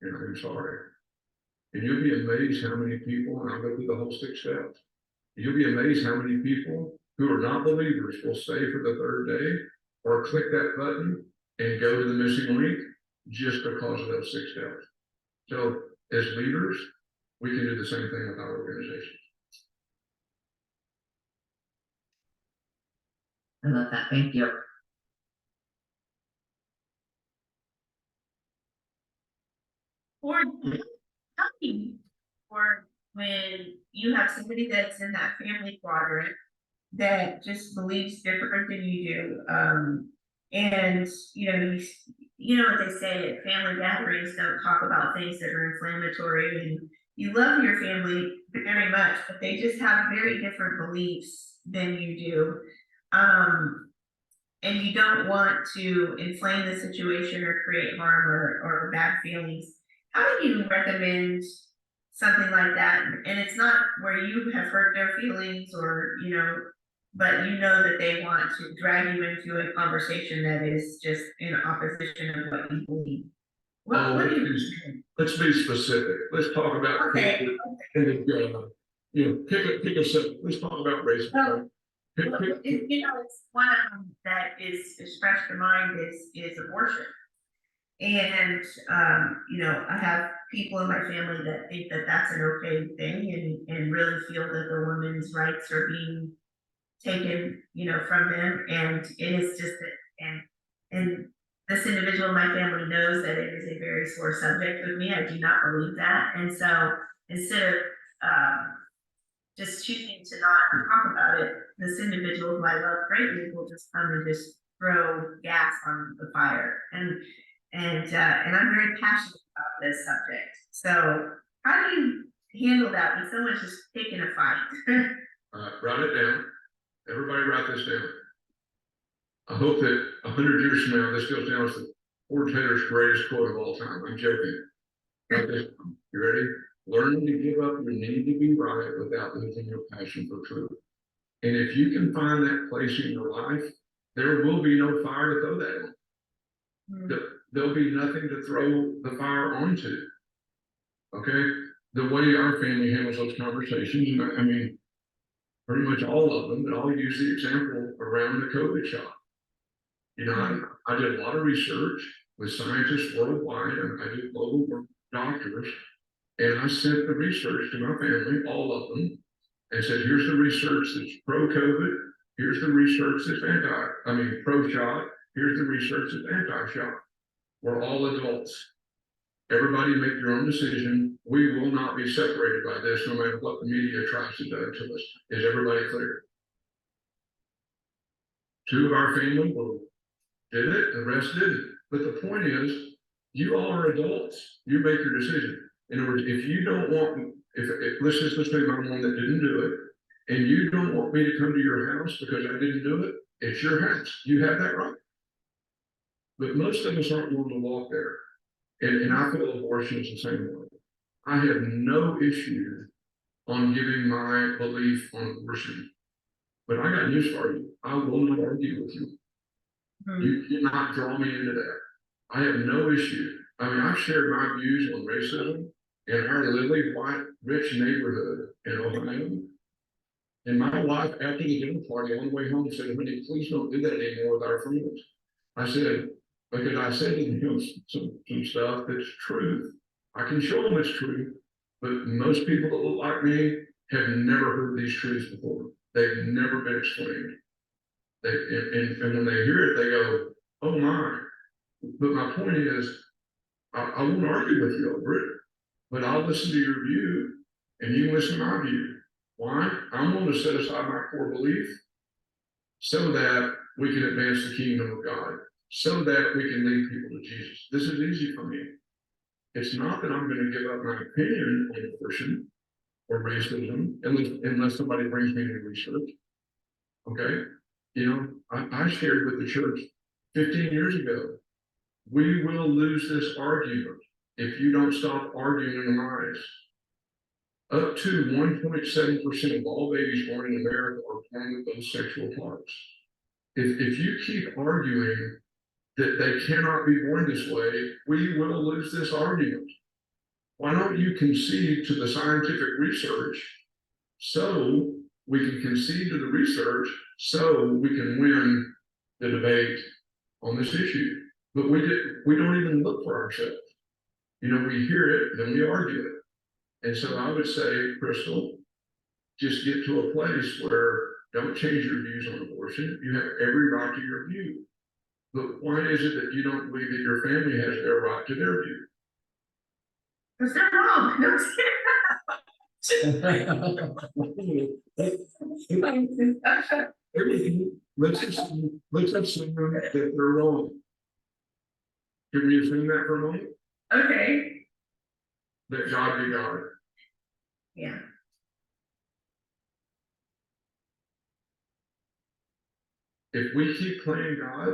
you know, I'm sorry. And you'll be amazed how many people, and I'll go through the whole 6 steps. You'll be amazed how many people who are not believers will stay for the 3rd day or click that button and go to the missing link just because of those 6 steps. So as leaders, we can do the same thing with our organization. I love that. Thank you. Or or when you have somebody that's in that family quadrant that just believes different than you do, and you know what they say at family gatherings, don't talk about things that are inflammatory, and you love your family very much, but they just have very different beliefs than you do. And you don't want to inflame the situation or create harm or bad feelings. How do you recommend something like that? And it's not where you have hurt their feelings or, but you know that they want to drag you into a conversation that is just in opposition of what you believe. What do you? Let's be specific. Let's talk about. Okay. And pick a subject. Let's talk about race. Well, it's one of them that is fresh to mind is abortion. And, I have people in my family that think that that's an okay thing and really feel that the woman's rights are being taken, from them. And it is just that, and this individual in my family knows that it is a very sore subject with me. I do not believe that. And so instead of, just choosing to not talk about it, this individual who I love greatly will just come and just throw gas on the fire. And I'm very passionate about this subject. So how do you handle that when someone's just taking a fight? Write it down. Everybody write this down. I hope that 100 years from now, this goes down as the Ford Taylor's greatest quote of all time. I'm joking. Write this down. You ready? Learn to give up your need to be right without losing your passion for truth. And if you can find that place in your life, there will be no fire to throw that on. There'll be nothing to throw the fire onto. Okay? The way our family handles those conversations, and I mean, pretty much all of them, but I'll use the example around the COVID shot. I did a lot of research with scientists worldwide, and I did global work doctors. And I sent the research to my family, all of them, and said, here's the research that's pro-COVID, here's the research that's pro-shot, here's the research that's anti-shot. We're all adults. Everybody make your own decision. We will not be separated by this, no matter what the media tries to do to us. Is everybody clear? 2 of our family did it, the rest didn't. But the point is, you all are adults. You make your decision. In other words, if you don't want, if let's just say my mom that didn't do it, and you don't want me to come to your house because I didn't do it, it's your house. You have that right. But most of us aren't willing to walk there. And I feel abortion is the same way. I have no issue on giving my belief on abortion. But I got news for you. I will not argue with you. You cannot draw me into that. I have no issue. I mean, I've shared my views on racism in our lily white rich neighborhood in Ohio. And my wife, after the dinner party on the way home, said, honey, please don't do that anymore with our friends. I said, Because I said to him some stuff that's truth. I can show them it's true, but most people that look like me have never heard these truths before. They've never been explained. And when they hear it, they go, oh my. But my point is, I won't argue with you over it, but I'll listen to your view and you listen to my view. Why? I'm going to set aside my core belief so that we can advance the kingdom of God, so that we can lead people to Jesus. This is easy for me. It's not that I'm going to give up my opinion on abortion or racism unless somebody brings me any research. Okay? You know, I shared with the church 15 years ago, we will lose this argument if you don't stop arguing in the lies. Up to 1.7% of all babies born in America are born with those sexual parts. If you keep arguing that they cannot be born this way, we will lose this argument. Why don't you concede to the scientific research so we can concede to the research so we can win the debate on this issue? But we don't even look for ourselves. You know, we hear it, then we argue it. And so I would say, Crystal, just get to a place where don't change your views on abortion. You have every right to your view. But why is it that you don't believe that your family has their right to their view? Because they're wrong. No, Let's assume that they're wrong. Can we assume that for a moment? okay. That God be God. Yeah. If we keep playing God,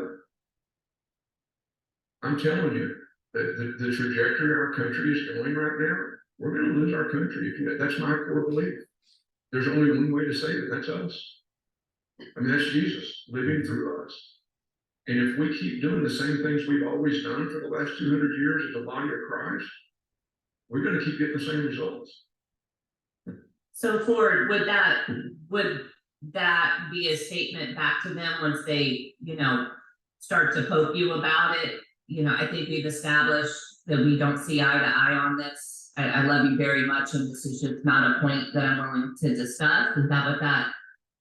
I'm telling you that the trajectory our country is going right now, we're going to lose our country. That's my core belief. There's only one way to save it. That's us. I mean, that's Jesus living through us. And if we keep doing the same things we've always done for the last 200 years as the body of Christ, we're going to keep getting the same results. So Ford, would that be a statement back to them once they, start to poke you about it? I think we've established that we don't see eye to eye on this. I love you very much, and this is just not a point that I'm willing to discuss. Is that what that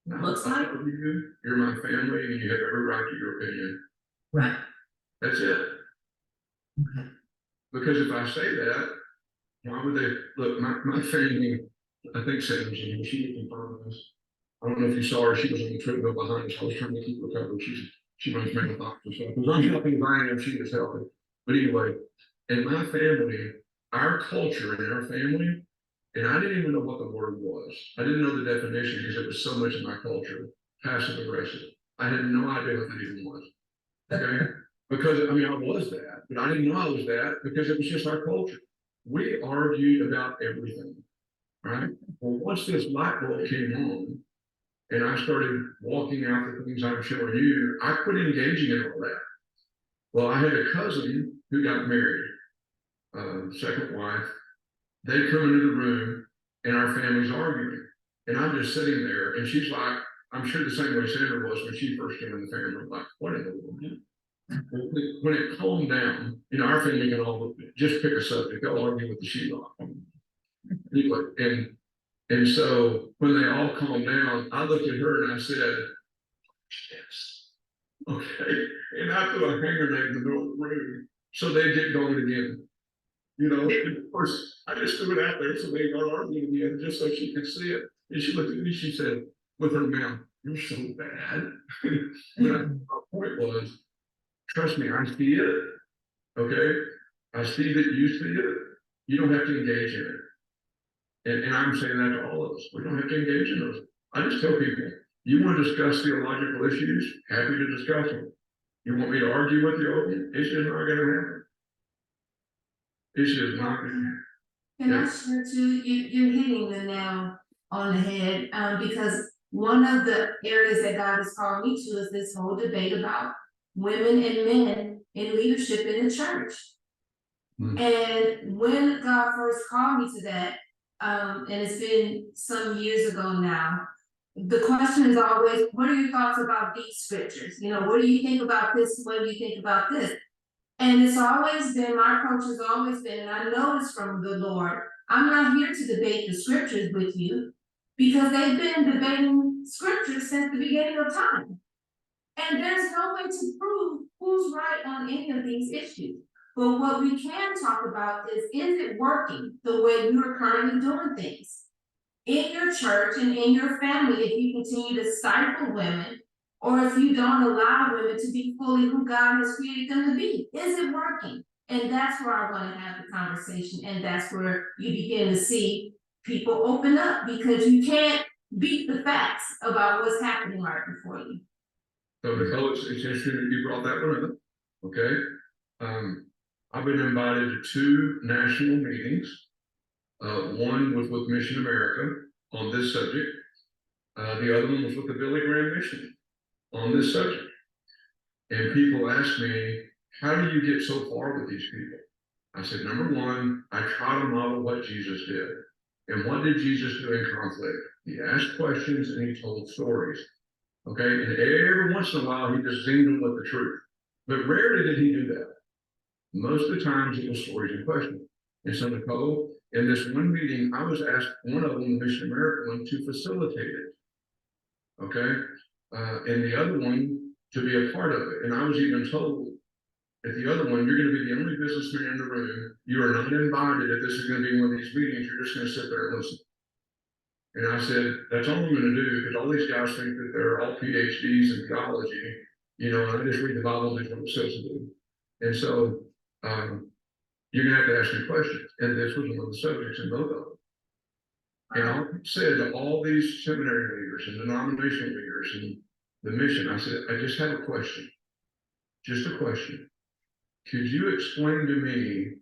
looks like? You're my family, and you have every right to your opinion. Right. That's it. Okay. Because if I say that, why would they look? My family, I think Sam's in, she can confirm this. I don't know if you saw her. She was on the treadmill behind us. I was trying to keep her covered. She runs mental doctor stuff. Because I'm helping Brian if she was helping. But anyway, in my family, our culture in our family, and I didn't even know what the word was. I didn't know the definition because it was so much in my culture. Passive aggressive. I had no idea what that even was. Okay. Because I mean, I was that, but I didn't know I was that because it was just our culture. We argued about everything, right? Well, once this light bulb came on, and I started walking out the things I'm showing you, I quit engaging in all that. Well, I had a cousin who got married, second wife. They come into the room, and our family's arguing, and I'm just sitting there, and she's like, I'm sure the same way Sandra was when she first came in the family, like, what in the world? When it calmed down, our family can all just pick a subject, they'll argue with the sheetrock. Anyway, and so when they all calmed down, I looked at her and I said, yes. Okay. And I threw a hanger grenade in the middle of the room so they get going again. And of course, I just threw it out there so they got arguing again just so she could see it. And she looked at me, she said, with her mouth, you're so bad. But my point was, trust me, I see it. Okay. I see that you see it. You don't have to engage in it. And I'm saying that to all of us. We don't have to engage in those. I just tell people, you want to discuss theological issues, happy to discuss them. You want me to argue with you over it? It's just not going to happen. It's just not going to happen. Can I share too, you're hitting the nail on the head, because one of the areas that God is calling me to is this whole debate about women and men in leadership in the church. And when God first called me to that, and it's been some years ago now, the question is always, what are your thoughts about these scriptures? What do you think about this? What do you think about this? And it's always been, my approach has always been, and I know it's from the Lord, I'm not here to debate the scriptures with you, because they've been debating scriptures since the beginning of time. And there's no way to prove who's right on any of these issues. But what we can talk about is it working the way you're currently doing things? In your church and in your family, if you continue to stifle women, or if you don't allow women to be fully who God has created them to be, is it working? And that's where I want to have the conversation, and that's where you begin to see people open up, because you can't beat the facts about what's happening right before you. So Nicole, it's interesting that you brought that one up, okay? I've been invited to 2 national meetings. One was with Mission America on this subject. The other one was with the Billy Graham Mission on this subject. And people ask me, how do you get so far with these people? I said, number one, I try to model what Jesus did. And what did Jesus do in conflict? He asked questions and he told stories. Okay, and every once in a while he just zinged them with the truth. But rarely did he do that. Most of the times it was stories and questions. And so Nicole, in this one meeting, I was asked, one of them, the Mission America one, to facilitate it. Okay, and the other one to be a part of it. And I was even told at the other one, you're going to be the only businessman in the room. You are not invited if this is going to be one of these meetings. You're just going to sit there and listen. And I said, that's all I'm going to do, because all these guys think that they're all PhDs in theology, and I just read the Bible and do what it says to do. And so you're going to have to ask me questions. And this was one of the subjects in both of them. And I said to all these seminary leaders and denominational leaders and the mission, I said, I just have a question. Just a question. Could you explain to me,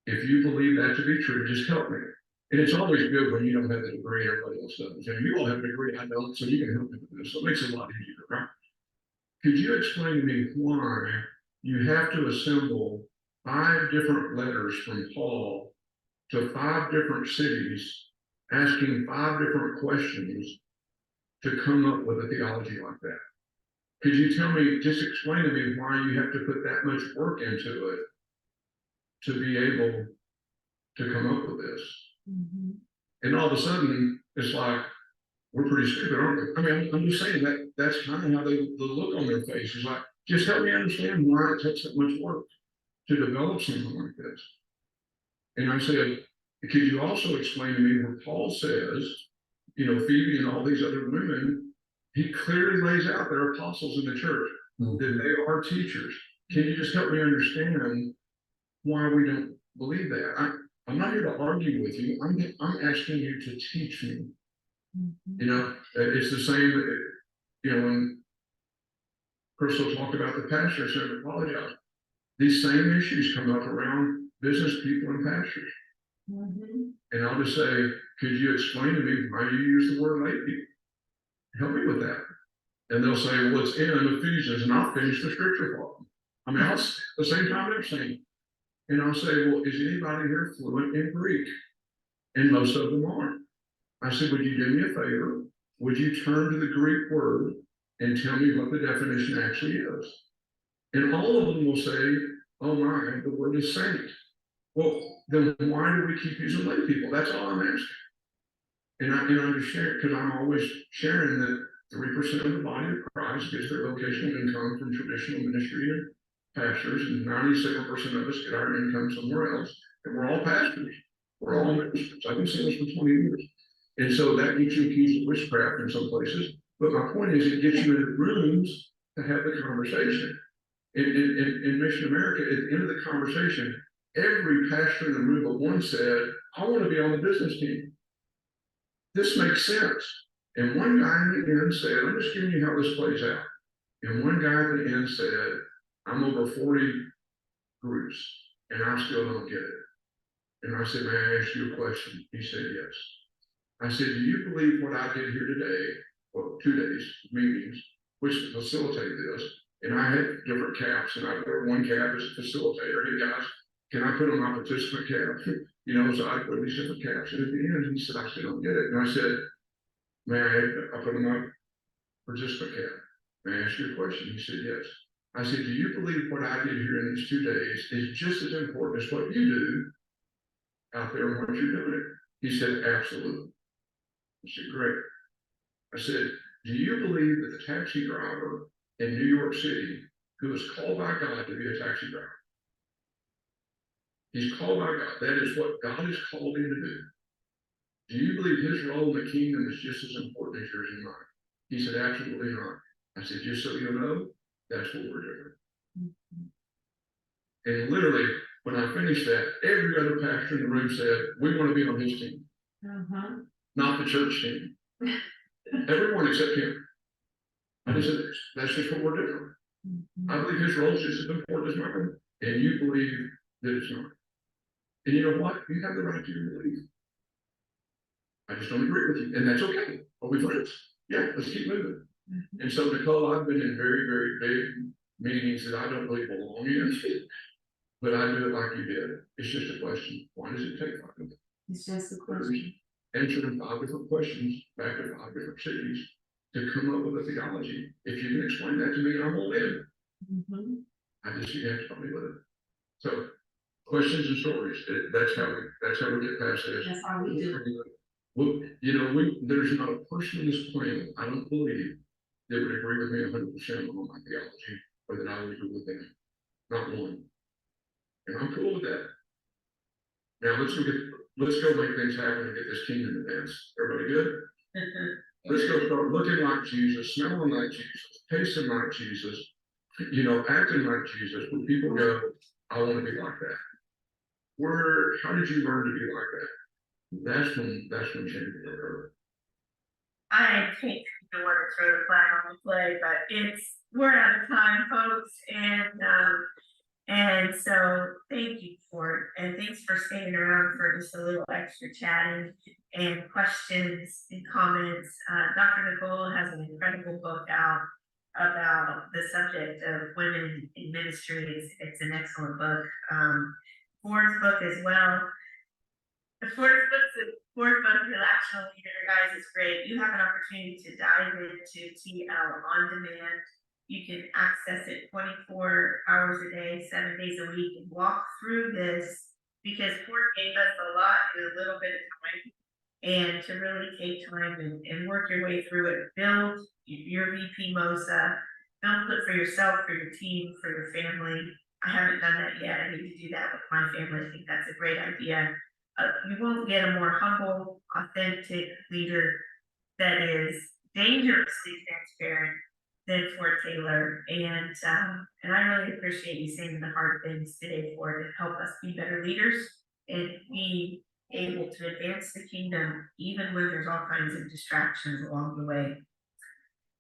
if you believe that to be true, just help me. And it's always good when you don't have the degree and everybody else does. You all have a degree, I don't, so you can help me with this. So it makes it a lot easier, right? Could you explain to me why you have to assemble 5 different letters from Paul to 5 different cities, asking 5 different questions to come up with a theology like that? Could you tell me, just explain to me why you have to put that much work into it to be able to come up with this? Mm-hmm. And all of a sudden, it's like, we're pretty stupid, aren't we? I mean, I'm just saying that that's kind of how the look on their face is like, just help me understand why it takes that much work to develop something like this. And I said, could you also explain to me where Paul says, Phoebe and all these other women, he clearly lays out they're apostles in the church, that they are teachers. Can you just help me understand why we don't believe that? I'm not here to argue with you. I'm asking you to teach me. Mm-hmm. It's the same, when Crystal talked about the pastor, I said, I apologize. These same issues come up around business people and pastors. Mm-hmm. And I'll just say, could you explain to me why you use the word lay people? Help me with that. And they'll say, well, it's in Ephesians, and I'll finish the scripture for them. I mean, at the same time they're saying, and I'll say, well, is anybody here fluent in Greek? And most of them aren't. I said, would you do me a favor? Would you turn to the Greek word and tell me what the definition actually is? And all of them will say, oh my, the word is saint. Well, then why do we keep using lay people? That's all I'm asking. And I'm just sharing, because I'm always sharing that 3% of the body of Christ gets their vocational income from traditional ministry and pastors, and 97% of us get our income somewhere else. And we're all pastors. We're all ministers. I've been saying this for 20 years. And so that gets you accused of witchcraft in some places. But my point is, it gets you in rooms to have the conversation. In Mission America, at the end of the conversation, every pastor in the room but one said, I want to be on the business team. This makes sense. And one guy in the end said, I'm just giving you how this plays out. And one guy at the end said, I'm over 40 groups and I still don't get it. And I said, may I ask you a question? He said, yes. I said, do you believe what I did here today, or 2 days meetings, which facilitated this? And I had different caps, and I wear one cap as a facilitator. Hey guys, can I put on my participant cap? So I put these different caps. And at the end, he said, I still don't get it. And I said, may I put on my participant cap? May I ask you a question? He said, yes. I said, do you believe what I did here in these 2 days is just as important as what you do out there and what you're doing? He said, absolutely. I said, great. I said, do you believe that the taxi driver in New York City, who is called by God to be a taxi driver, he's called by God, that is what God has called him to do. Do you believe his role in the kingdom is just as important as yours and mine? He said, absolutely not. I said, just so you know, that's what we're doing. And literally, when I finished that, every other pastor in the room said, we want to be on his team, not the church team. Everyone except him. I just said, that's just what we're doing. I believe his role is just as important as mine, and you believe that it's not. And you know what? You have the right to believe. I just don't agree with you, and that's okay. Are we friends? Yeah, let's keep moving. And so, Nicole, I've been in very, very big meetings that I don't really belong in, but I do it like you did. It's just a question. Why does it take 5 minutes? It's just a question. Answering 5 different questions back to 5 different cities to come up with a theology. If you can explain that to me, I'm all in. I just you have to help me with it. So questions and stories. That's how we get past this. That's how we do it. Well, you know, there's not a person on this planet, I don't believe, that would agree with me 100% on my theology, or that I would agree with them. Not one. And I'm cool with that. Now let's go make things happen and get this kingdom advanced. Everybody good? Let's go start looking like Jesus, smelling like Jesus, tasting like Jesus, you know, acting like Jesus. When people go, I want to be like that. How did you learn to be like that? That's when change will occur. I hate to the word throw the flag on the play, but we're out of time, folks, and so thank you for it, and thanks for staying around for just a little extra chatting and questions and comments. Dr. Nicole has an incredible book out about the subject of women in ministry. It's an excellent book. Ford's book as well. The fourth book, Relational Leader, guys, is great. You have an opportunity to dive into TL on demand. You can access it 24 hours a day, 7 days a week, and walk through this because Ford gave us a lot in a little bit of time. And to really take time and work your way through it, build your VP MOSA, build it for yourself, for your team, for your family. I haven't done that yet. I need to do that with my family. I think that's a great idea. You won't get a more humble, authentic leader that is dangerously transparent than Ford Taylor. And I really appreciate you saying the hard things today, Ford, to help us be better leaders and be able to advance the kingdom, even when there's all kinds of distractions along the way.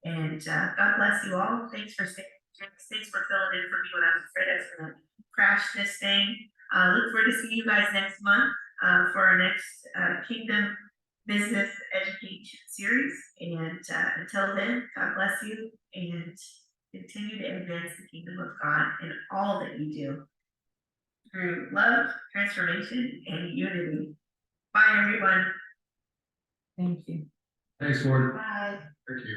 And God bless you all. Thanks for staying. Thanks for filling in for me when I was afraid I was going to crash this thing. Look forward to seeing you guys next month for our next Kingdom Business Education series. And until then, God bless you and continue to advance the kingdom of God in all that you do through love, transformation, and unity. Bye, everyone. Thank you. Thanks, Ford. Bye. Thank you.